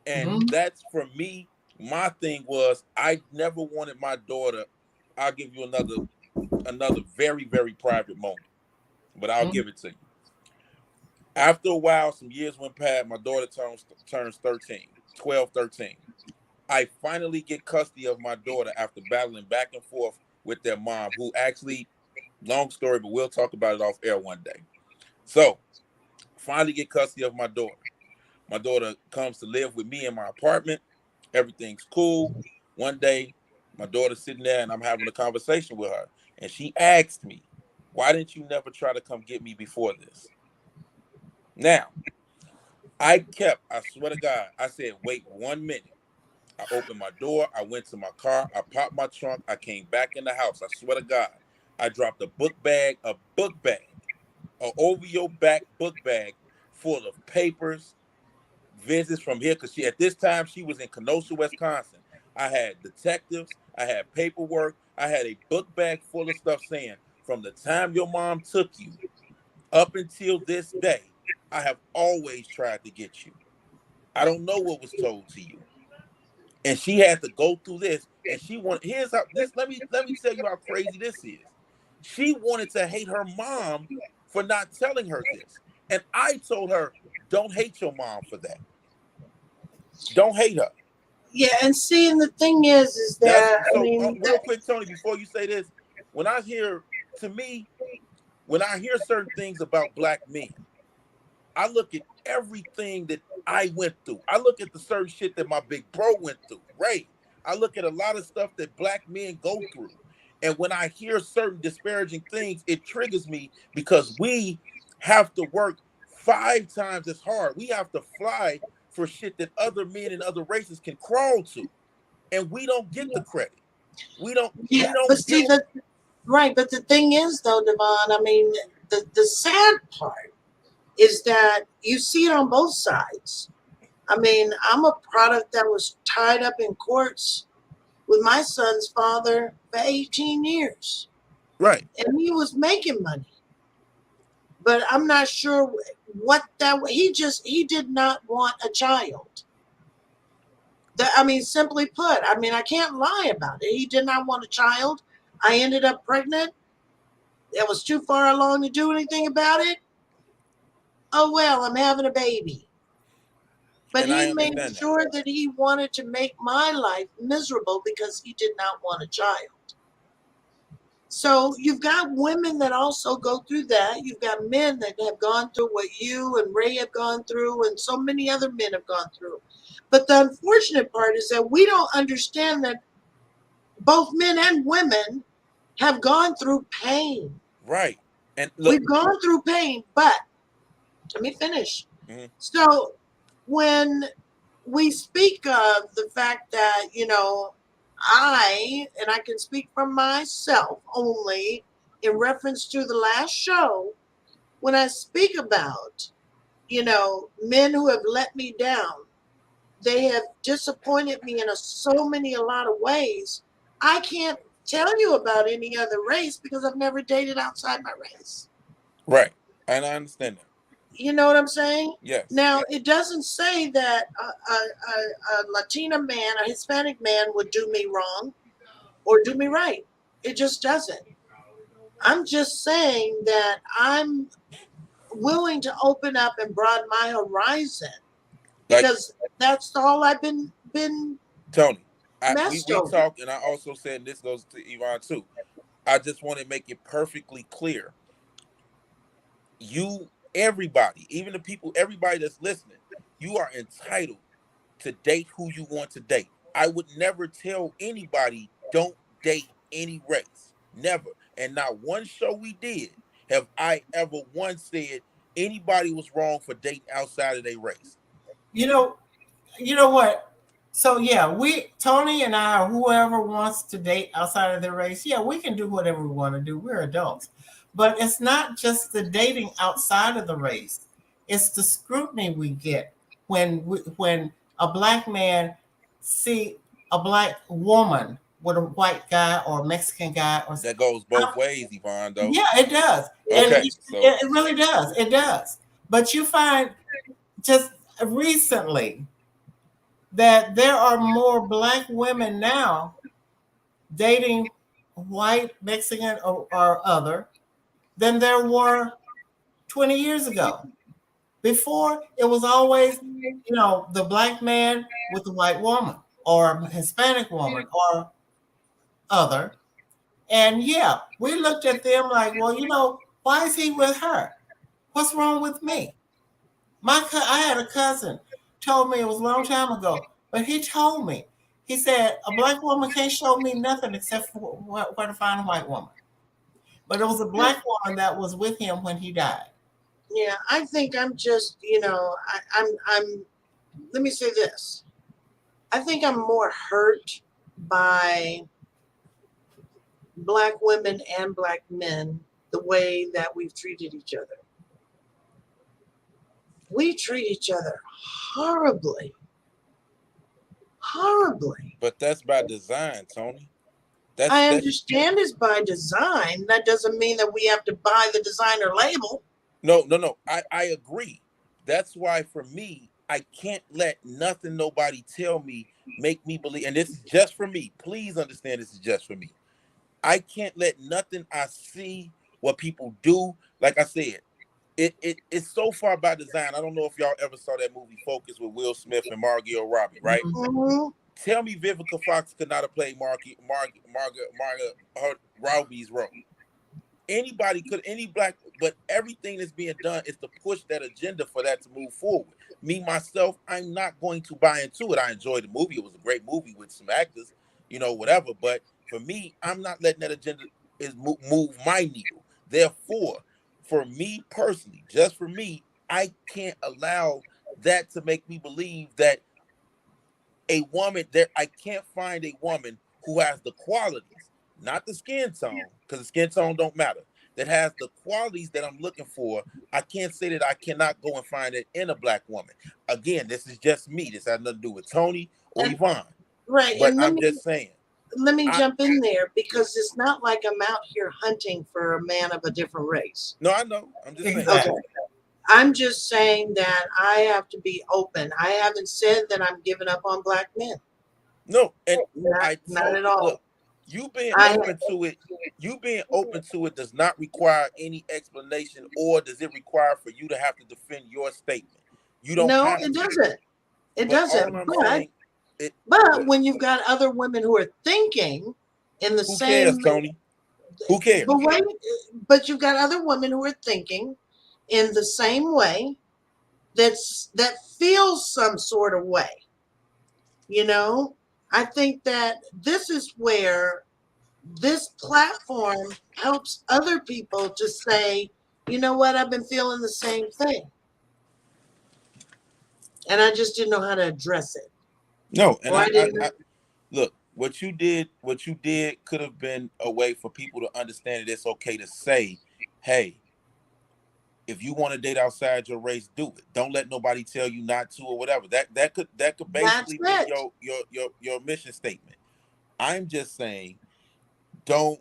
And Mhm. that's for me, my thing was I never wanted my daughter, I'll give you another very, very private moment, but I'll give it to you. After a while, some years went past, my daughter turns 13, 12, 13. I finally get custody of my daughter after battling back and forth with their mom, who actually, long story, but we'll talk about it off air one day. So, finally get custody of my daughter. My daughter comes to live with me in my apartment. Everything's cool. One day, my daughter's sitting there and I'm having a conversation with her. And she asked me, why didn't you never try to come get me before this? Now, I swear to God, I said, wait 1 minute. I opened my door. I went to my car. I popped my trunk. I came back in the house. I swear to God, I dropped a book bag, a over your back book bag full of papers, visits from here. Because at this time, she was in Kenosha, Wisconsin. I had detectives. I had paperwork. I had a book bag full of stuff saying, from the time your mom took you up until this day, I have always tried to get you. I don't know what was told to you. And she had to go through this, and she wanted. Here's how this. Let me tell you how crazy this is. She wanted to hate her mom for not telling her this, and I told her, "Don't hate your mom for that. Don't hate her." yeah, and see, and the thing is That's that I so. mean, Real quick, Tony, before you say this, when I hear, to me, when I hear certain things about black men, I look at everything that I went through. I look at the certain shit that my big bro went through, right? I look at a lot of stuff that black men go through. And when I hear certain disparaging things, it triggers me because we have to work 5 times as hard. We have to fly for shit that other men and other races can crawl to. And we don't get the credit. We don't yeah, we but don't see get the right, but the thing is though, Devon, I mean, the sad part is that you see it on both sides. I mean, I'm a product that was tied up in courts with my son's father for 18 years, right. and he was making money. But I'm not sure what that he did not want a child. I mean, simply put, I mean, I can't lie about it. He did not want a child. I ended up pregnant. It was too far along to do anything about it. Oh well, I'm having a baby. But And I he made understand that. sure that he wanted to make my life miserable because he did not want a child. So you've got women that also go through that. You've got men that have gone through what you and Ray have gone through, and so many other men have gone through. But the unfortunate part is that we don't understand that both men and women have gone through pain. Right. And look, We've gone through pain, but let me finish. mhm, So when we speak of the fact that, and I can speak from myself only, in reference to the last show, when I speak about, men who have let me down, they have disappointed me in a lot of ways. I can't tell you about any other race because I've never dated outside my race. Right. And I understand that. You know what I'm saying? Yes. Now, it doesn't say that a Latina man, a Hispanic man would do me wrong or do me right. It just doesn't. I'm just saying that I'm willing to open up and broaden my horizon because that's all I've been Tony, messed we over. talked, and I also said, and this goes to Yvonne too. I just want to make it perfectly clear. Everybody, even the people, everybody that's listening, you are entitled to date who you want to date. I would never tell anybody don't date any race. Never. And not one show we did have I ever once said anybody was wrong for dating outside of their race. You know what? So yeah, Tony and I, or whoever wants to date outside of their race, yeah, we can do whatever we want to do. We're adults. But it's not just the dating outside of the race. It's the scrutiny we get when a black man see a black woman with a white guy or a Mexican guy, or that goes both ways, Yvonne, though. Yeah, it does. Okay, and it really does. It does. But you find just recently that there are more black women now dating white, Mexican, or other than there were 20 years ago. Before, it was always, the black man with the white woman or Hispanic woman or other. And yeah, we looked at them like, well, why is he with her? What's wrong with me? I had a cousin told me, it was a long time ago, but he told me, he said, a black woman can't show me nothing except for where to find a white woman. But it was a black woman that was with him when he died. Yeah, I think I'm just, I'm let me say this. I think I'm more hurt by black women and black men the way that we've treated each other. We treat each other horribly. Horribly. But that's by design, Tony. I understand it's by design. That doesn't mean that we have to buy the designer label. No. I agree. That's why for me, I can't let nothing nobody tell me make me believe. And this is just for me. Please understand this is just for me. I can't let nothing I see, what people do. Like I said, it's so far by design. I don't know if y'all ever saw that movie Focus with Will Smith and Margot Robbie, right? Mm-hmm. Tell me Vivica Fox could not have played Margot Robbie's role. Anybody could, any black, but everything that's being done is to push that agenda for that to move forward. Me, myself, I'm not going to buy into it. I enjoyed the movie. It was a great movie with some actors, whatever. But for me, I'm not letting that agenda move my needle. Therefore, for me personally, just for me, I can't allow that to make me believe that a woman there, I can't find a woman who has the qualities, not the skin tone, because the skin tone don't matter, that has the qualities that I'm looking for. I can't say that I cannot go and find it in a black woman. Again, this is just me. This has nothing to do with Tony or Yvonne. Right. But I'm just saying. Let me jump in there because it's not like I'm out here hunting for a man of a different race. No, I know. I'm just saying. Okay. I'm just saying that I have to be open. I haven't said that I'm giving up on black men. No, and not at all. Look, you being open to it does not require any explanation, or does it require for you to have to defend your statement? You don't. No, it doesn't. It doesn't. But when you've got other women who are thinking in the same, who cares, Tony? Who cares? But you've got other women who are thinking in the same way that feels some sort of way. I think that this is where this platform helps other people to say, you know what, I've been feeling the same thing. And I just didn't know how to address it. No, and I look, what you did could have been a way for people to understand that it's okay to say, hey, if you want to date outside your race, do it. Don't let nobody tell you not to or whatever. That could That's basically be it. your mission statement. I'm just saying, don't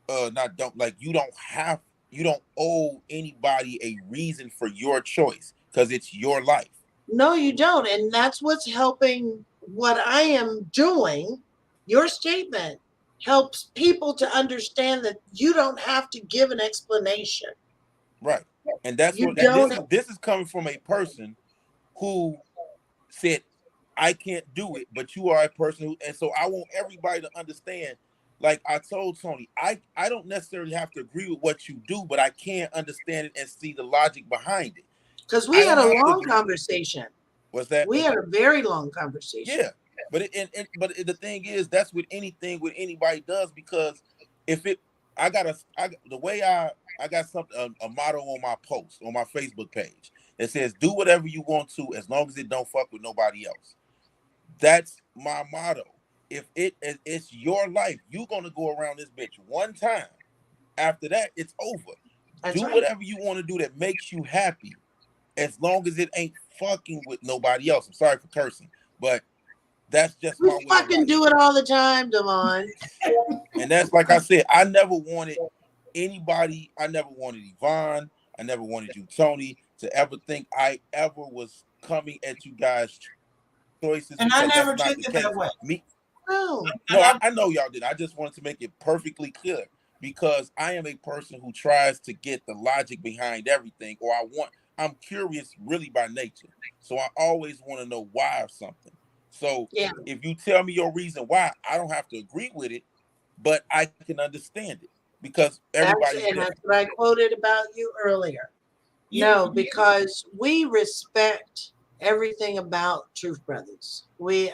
not don't like you don't owe anybody a reason for your choice because it's your life. No, you don't. And that's what's helping what I am doing. Your statement helps people to understand that you don't have to give an explanation. Right. And that's You what and don't. this is coming from a person who said, I can't do it, but you are a person who, and so I want everybody to understand. Like I told Tony, I don't necessarily have to agree with what you do, but I can understand it and see the logic behind it. Because we I had don't a have to long agree. conversation. What's that? We had a very long conversation. Yeah, but the thing is, that's with anything with anybody does because if it, the way I got something a motto on my post on my Facebook page that says do whatever you want to as long as it don't fuck with nobody else. That's my motto. If it's your life, you're gonna go around this bitch one time. After that, it's over. That's Do right. whatever you want to do that makes you happy, as long as it ain't fucking with nobody else. I'm sorry for cursing, but that's just We my way of fucking life. do it all the time, Devon. And that's like I said, I never wanted anybody, I never wanted Yvonne, I never wanted you, Tony, to ever think I ever was coming at you guys' choices And I because never that's not took the it case. that way. No. I know y'all did. I just wanted to make it perfectly clear because I am a person who tries to get the logic behind everything, or I'm curious really by nature. So I always want to know why of something. So Yeah. if you tell me your reason why, I don't have to agree with it, but I can understand it because everybody's And different. that's what I quoted about you earlier. No, because we respect everything about Truth Brothers. We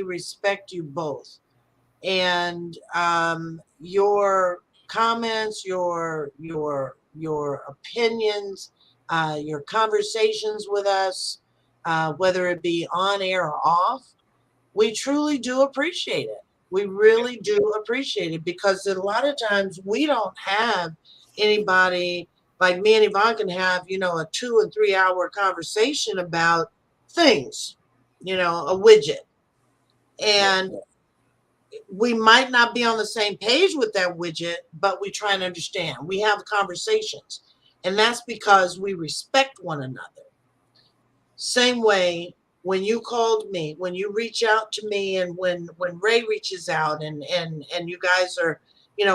respect you both, and your comments, your opinions, your conversations with us, whether it be on air or off, we truly do appreciate it. We really do appreciate it because a lot of times we don't have anybody like me and Yvonne can have, a 2 and 3 hour conversation about things, a widget. And we might not be on the same page with that widget, but we try and understand. We have conversations. And that's because we respect one another. Same way when you called me, when you reach out to me, and when Ray reaches out, and you guys are,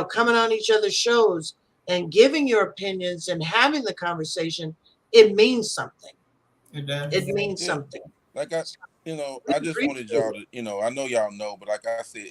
coming on each other's shows and giving your opinions and having the conversation, it means something. It does. It means something. Like We I just wanted appreciate y'all to, I know y'all know, but like I said,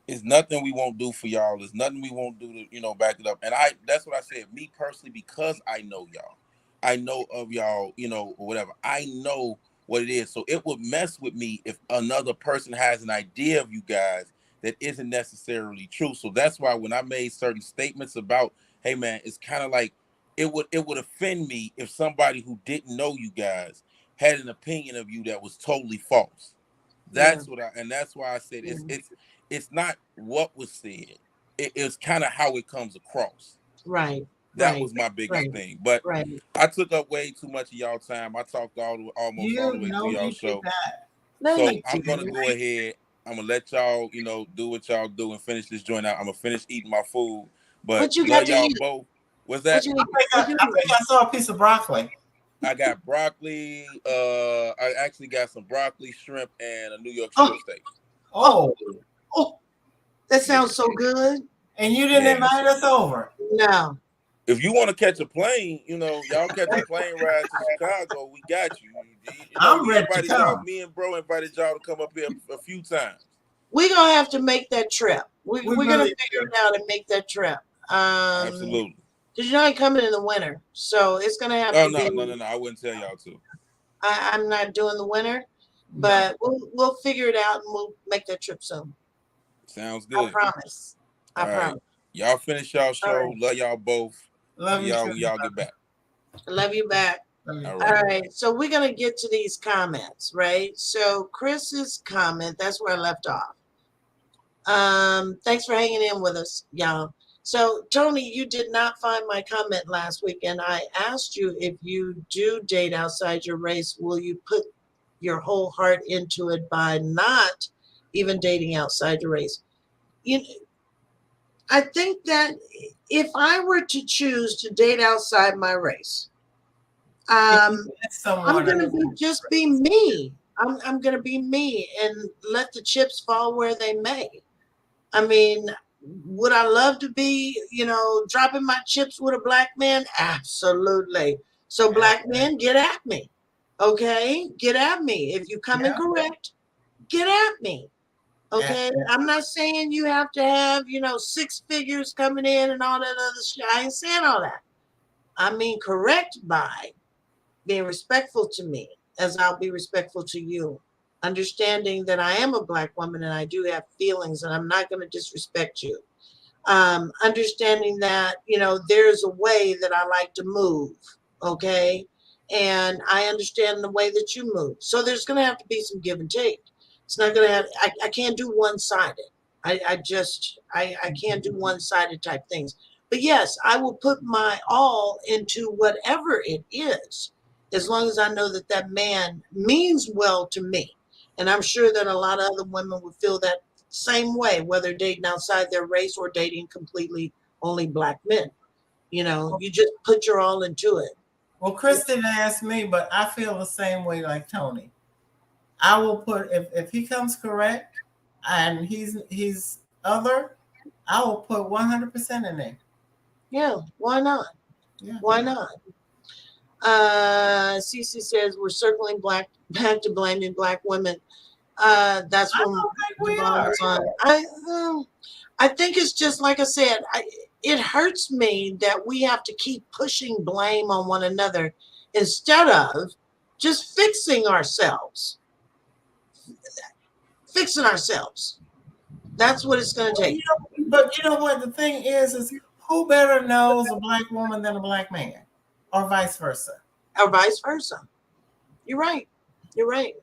it's nothing we won't do for y'all. There's nothing we won't do to, back it up. And that's what I said. Me personally, because I know y'all, I know of y'all, or whatever. I know what it is. So it would mess with me if another person has an idea of you guys that isn't necessarily true. So that's why when I made certain statements about, hey man, it's kind of like it would offend me if somebody who didn't know you guys had an opinion of you that was totally false. Yeah. That's why I said Yeah. it's not what was said. It's kind of how it comes across. Right. That Right. was my biggest Right. thing. But Right. I took up way too much of y'all time. I talked almost all You the way know through y'all you did show. that. No, So you I'm gonna didn't. go ahead. I'm gonna let y'all, do what y'all do and finish this joint out. I'm gonna finish eating my food. But What you got love to y'all eat? both. What's What that? you I eat? think What you I think eat? I saw a piece of broccoli. I got broccoli. I actually got some broccoli, shrimp, and a New York Oh, strip steak. oh, Oh, that Yeah, sounds so good. and you didn't yeah. invite us over. No. If you want to catch a plane, y'all catch a plane ride to Chicago. We got you. I'm We ready to invited y'all. come. Me and bro invited y'all to come up here a few times. We're gonna have to make that trip. We We're gonna really figure it out and make that trip. Absolutely. Because you're not coming in the winter, so it's gonna have Oh to be. no. I wouldn't tell y'all to. I'm not doing the winter, no. but we'll figure it out and we'll make that trip soon. Sounds I good. promise. I All right. promise. Y'all finish y'all All show. right. Love y'all both. Love See you y'all too. when y'all get back. I love you back. Love you. All All right. right. So we're gonna get to these comments, right? So Chris's comment. That's where I left off. Thanks for hanging in with us, y'all. So, Tony, you did not find my comment last week, and I asked you if you do date outside your race, will you put your whole heart into it by not even dating outside your race? You, I think that if I were to choose to date outside my race, I'm going to just be me. I'm going to be me and let the chips fall where they may. I mean, would I love to be, dropping my chips with a black man? Absolutely. So black men, get at me. Okay? Get at me. If you come in correct, get at me. Okay? I'm not saying you have to have, 6 figures coming in and all that other shit. I ain't saying all that. I mean correct by being respectful to me as I'll be respectful to you. Understanding that I am a black woman and I do have feelings and I'm not going to disrespect you. Understanding that, there's a way that I like to move. Okay. And I understand the way that you move. So there's going to have to be some give and take. It's not going to have, I can't do one-sided. I can't do one-sided type things. But yes, I will put my all into whatever it is, as long as I know that that man means well to me. And I'm sure that a lot of other women would feel that same way, whether dating outside their race or dating completely only black men. You just put your all into it. Well, Kristen asked me, but I feel the same way like Tony. I will put, if he comes correct and he's other, I will put 100% in there. Yeah, why not? Yeah. Why not? Cece says we're circling back to blaming black women. That's when we are. I think it's just like I said. It hurts me that we have to keep pushing blame on one another instead of just fixing ourselves. Fixing ourselves. That's what it's going to take. But you know what the thing is who better knows a black woman than a black man, or vice versa. Or vice versa. You're right. You're right.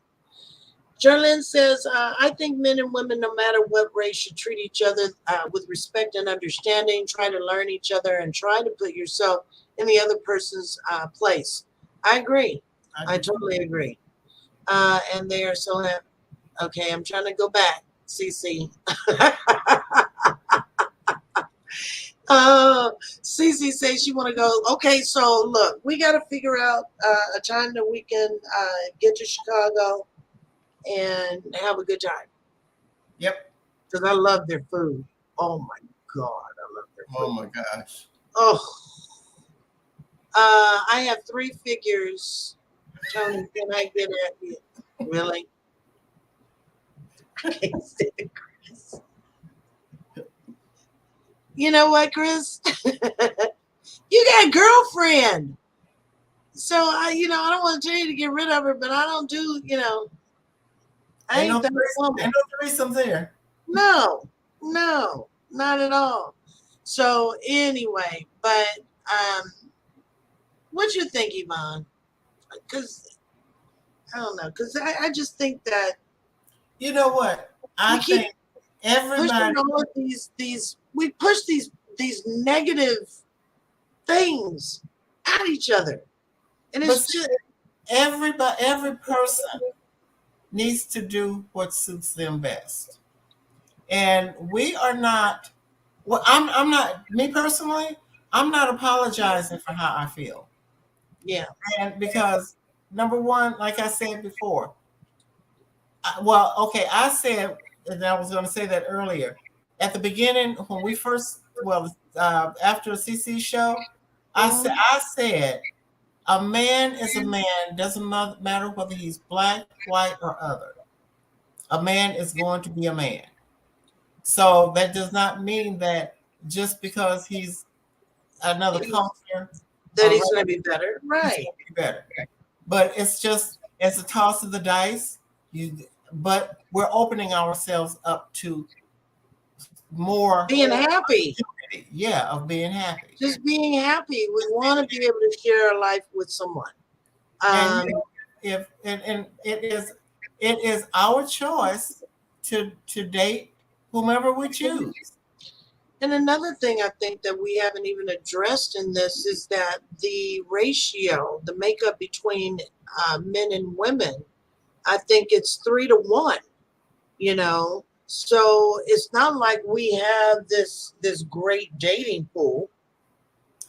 Jerlyn says, I think men and women, no matter what race, should treat each other with respect and understanding, try to learn each other, and try to put yourself in the other person's place. I agree. I totally agree. And they are so happy. Okay, I'm trying to go back, CC. Cece says she want to go. Okay, so look, we got to figure out a time that we can get to Chicago and have a good time. Yep. Because I love their food. Oh my God, I love their food. Oh my gosh. Oh. I have 3 figures. Tony, can I get at you? Really? I can't stand Chris. You know what, Chris? You got a girlfriend. So I don't want to tell you to get rid of her, but I don't do, I ain't that woman. Ain't no threesomes there. No, not at all. So anyway, but what you think, Yvonne? Because I don't know. Because I just think that you know what I think everybody all of these we push these negative things at each other, and it's just every person needs to do what suits them best. And we are not, well, I'm not, me personally, I'm not apologizing for how I feel. Yeah. And because number one, like I said before, I said, and I was going to say that earlier, at the beginning, when we first, after CC's show, I said, a man is a man, doesn't matter whether he's black, white, or other. A man is going to be a man. So that does not mean that just because he's another culture, that he's going to be better. Right. Be better. But it's just, it's a toss of the dice. But we're opening ourselves up to more being happy. Yeah, of being happy. Just being happy. We want to be able to share our life with someone. And it is our choice to date whomever we choose. And another thing I think that we haven't even addressed in this is that the ratio, the makeup between men and women, I think it's 3-1, you know. So it's not like we have this great dating pool.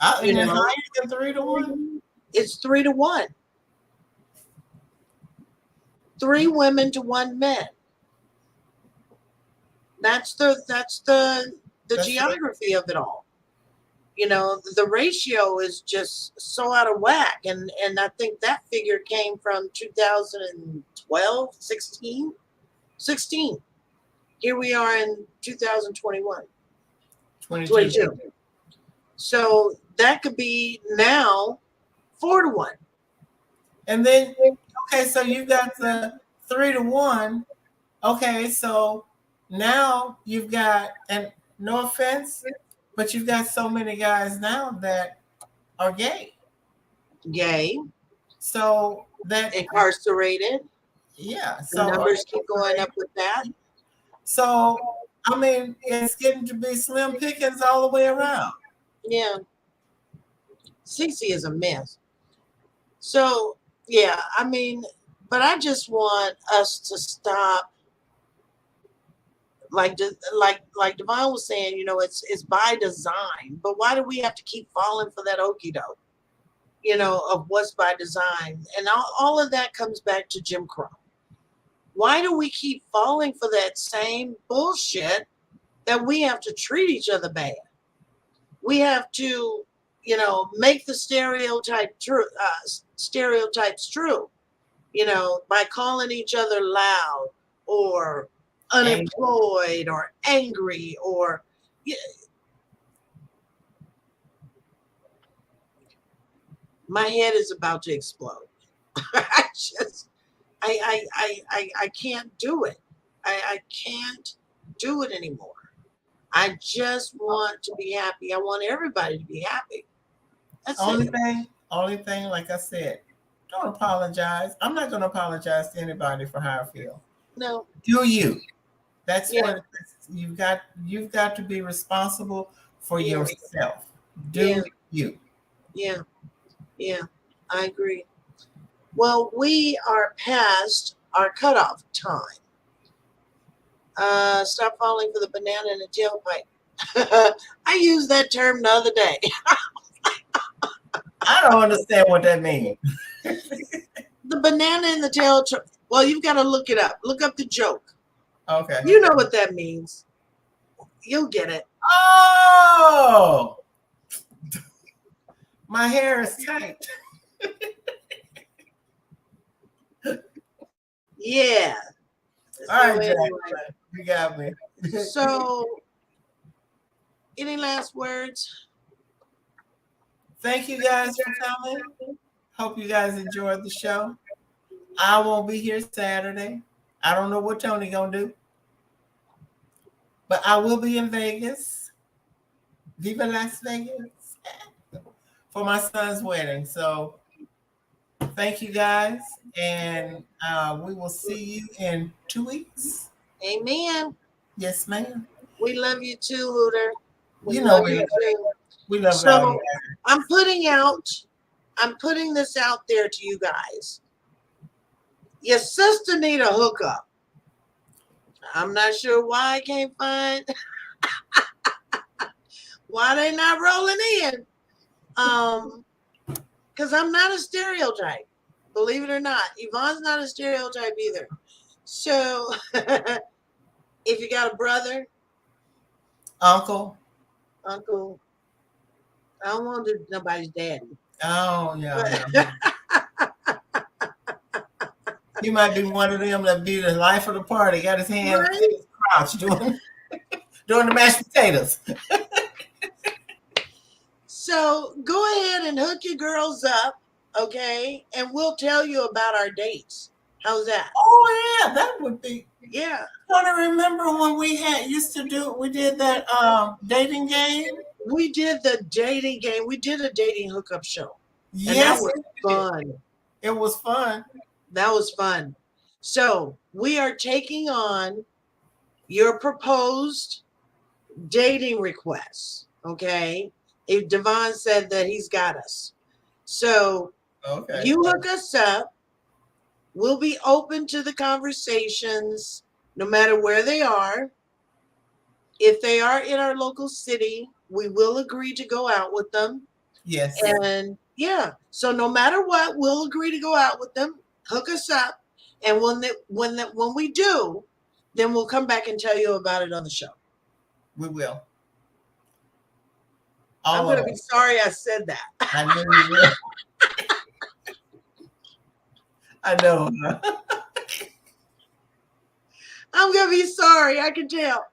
And then higher than 3-1? It's 3-1. 3 women to 1 man. That's the geography of it all. You know, the ratio is just so out of whack. And I think that figure came from 2012, 16. Here we are in 2021. 22. So that could be now 4-1. And then, okay, so you got the 3-1. Okay, so now you've got, and no offense, but you've got so many guys now that are gay. Gay. So that incarcerated. Yeah. So the numbers keep going up with that. So I mean, it's getting to be slim pickings all the way around. Yeah. CC is a mess. So yeah, I mean, but I just want us to stop. Like Devon was saying, you know, it's by design. But why do we have to keep falling for that okie doke? You know, of what's by design, and all of that comes back to Jim Crow. Why do we keep falling for that same bullshit that we have to treat each other bad? We have to, you know, make the stereotypes true, you know, by calling each other loud or unemployed or angry or my head is about to explode. I can't do it. I can't do it anymore. I just want to be happy. I want everybody to be happy. That's only thing, like I said, don't apologize. I'm not going to apologize to anybody for how I feel. No. Do you? That's what you've got. You've got to be responsible for yourself. Do you? Yeah. Yeah, I agree. Well, we are past our cutoff time. Stop falling for the banana in the tailpipe. I used that term the other day. I don't understand what that means. The banana in the tail. Well, you've got to look it up. Look up the joke. Okay. You know what that means. You'll get it. Oh! My hair is tight. Yeah. All right, Jack. You got me. So, any last words? Thank you guys for coming. Hope you guys enjoyed the show. I won't be here Saturday. I don't know what Tony gonna do, but I will be in Vegas. Viva Las Vegas for my son's wedding. So thank you guys, and we will see you in 2 weeks. Amen. Yes, ma'am. We love you too, Hooter. We love you too. We love so I'm putting this out there to you guys. Your sister need a hookup. I'm not sure why I can't find why they not rolling in. Because I'm not a stereotype. Believe it or not. Yvonne's not a stereotype either. So if you got a brother, uncle, I don't want to do nobody's daddy. Oh yeah. He might be one of them that be the life of the party. Got his hands in his crouch doing the mashed potatoes. So go ahead and hook your girls up, okay? And we'll tell you about our dates. How's that? Oh yeah, that would be. Yeah. Want to remember when we did that dating game? We did the dating game. We did a dating hookup show. Yes, and that was fun. It was fun. That was fun. So we are taking on your proposed dating requests. Okay. If Devon said that he's got us. So Okay. you hook us up. We'll be open to the conversations no matter where they are. If they are in our local city, we will agree to go out with them. Yes. And yeah, so no matter what, we'll agree to go out with them. Hook us up, and when we do, then we'll come back and tell you about it on the show. We will. I'm going to be sorry I said that. I know you will. I know. I'm going to be sorry. I can tell.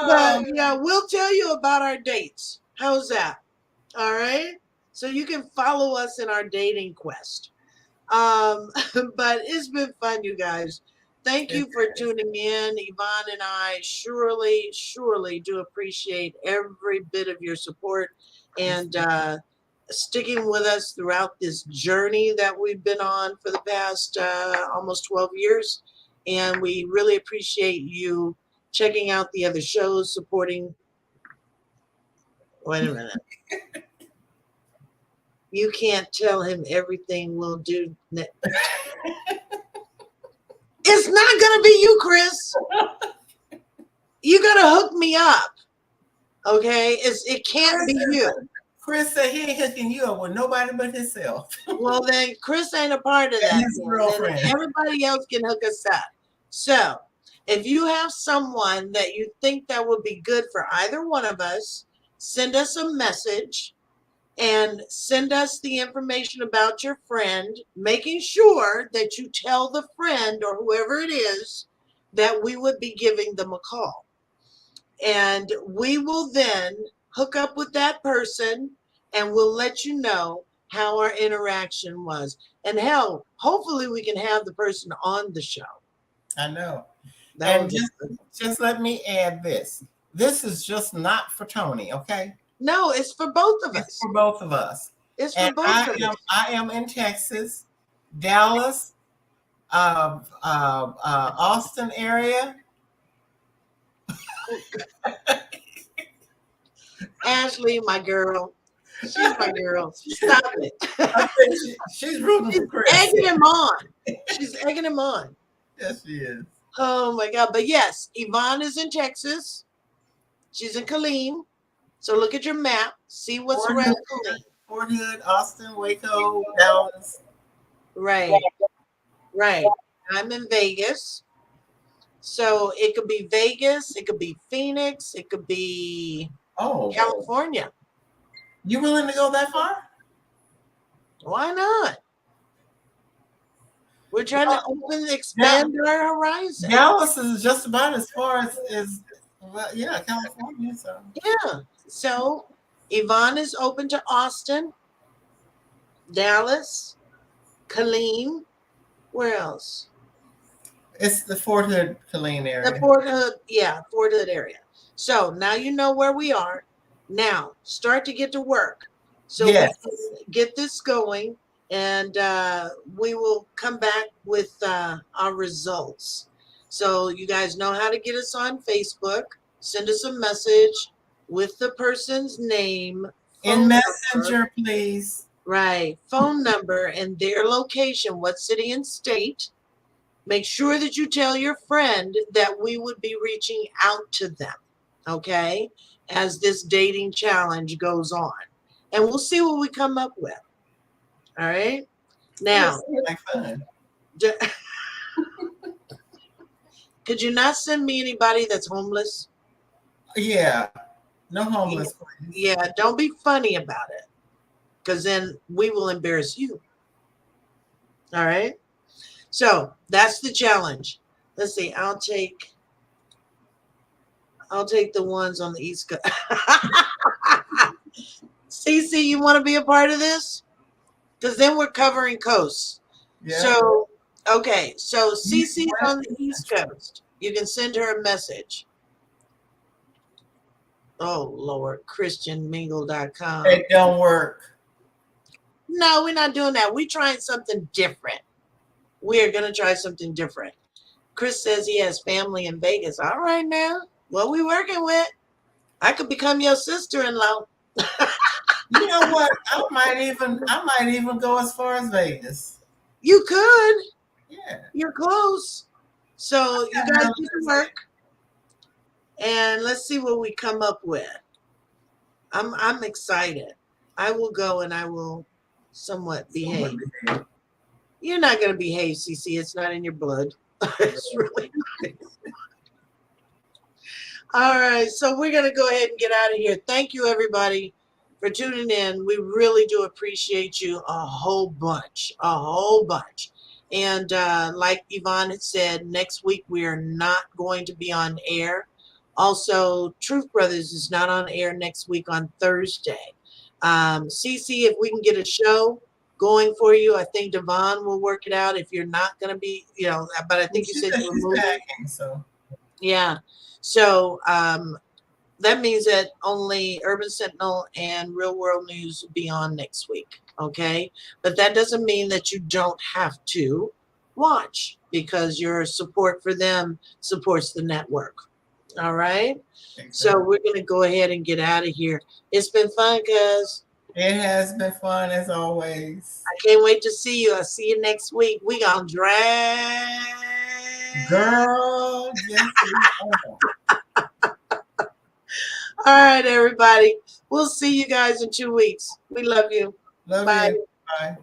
But yeah, we'll tell you about our dates. How's that? All right. So you can follow us in our dating quest. But it's been fun, you guys. Thank you for tuning in. Yvonne and I surely do appreciate every bit of your support and sticking with us throughout this journey that we've been on for the past almost 12 years. And we really appreciate you checking out the other shows, supporting. Wait a minute. You can't tell him everything we'll do. It's not going to be you, Chris. You got to hook me up. Okay? It can't be you. Chris said he ain't hooking you up with nobody but himself. Well, then Chris ain't a part of that. His girlfriend. Everybody else can hook us up. So if you have someone that you think that would be good for either one of us, send us a message and send us the information about your friend, making sure that you tell the friend or whoever it is that we would be giving them a call. And we will then hook up with that person and we'll let you know how our interaction was. And hell, hopefully we can have the person on the show. I know. That and just let me add this. This is just not for Tony, okay? No, it's for both of us. It's for both of us. It's for both of us. I am in Texas, Dallas, Austin area. Ashley, my girl. She's my girl. Stop it. She's rooting for Chris. Egging him on. She's egging him on. Yes, she is. Oh my God. But yes, Yvonne is in Texas. She's in Killeen. So look at your map. See what's around Killeen. Fort Hood, Austin, Waco, Dallas. Right. Right. I'm in Vegas. So it could be Vegas. It could be Phoenix. It could be California. You willing to go that far? Why not? We're trying to expand our horizon. Dallas is just about as far as California. So yeah. So Yvonne is open to Austin, Dallas, Killeen. Where else? It's the Fort Hood, Killeen area. The Fort Hood area. So now you know where we are. Now start to get to work. So we can get this going, and we will come back with our results. So you guys know how to get us on Facebook. Send us a message with the person's name. In Messenger, please. Right. Phone number and their location, what city and state. Make sure that you tell your friend that we would be reaching out to them, okay, as this dating challenge goes on. And we'll see what we come up with. All right? Now, could you not send me anybody that's homeless? Yeah. No homeless, please. Yeah, don't be funny about it, because then we will embarrass you. All right? So that's the challenge. Let's see. I'll take the ones on the East Coast. Cece, you want to be a part of this? Because then we're covering coasts. Yeah. So, okay. So Cece's on the East Coast. You can send her a message. Oh, Lord. ChristianMingle.com. It don't work. No, we're not doing that. We're trying something different. We are going to try something different. Chris says he has family in Vegas. All right now. What we working with? I could become your sister-in-law. You know what? I might even go as far as Vegas. You could. Yeah. You're close. So you guys do the work. And let's see what we come up with. I'm excited. I will go and I will somewhat behave. You're not going to behave, CC. It's not in your blood. It's really not. All right. So we're going to go ahead and get out of here. Thank you, everybody, for tuning in. We really do appreciate you a whole bunch. And like Yvonne had said, next week we are not going to be on air. Also, Truf Brothers is not on air next week on Thursday. CC, if we can get a show going for you, I think Devon will work it out. If you're not going to be, but I think you said you were moving. Packing, so. Yeah. So that means that only Urban Sentinel and Real World News will be on next week. Okay. But that doesn't mean that you don't have to watch, because your support for them supports the network. All right. Exactly. So we're going to go ahead and get out of here. It's been fun, cuz. It has been fun as always. I can't wait to see you. I'll see you next week. We gonna drag. Girl, yes. All right, everybody. We'll see you guys in 2 weeks. We love you. Love Bye. you. Bye.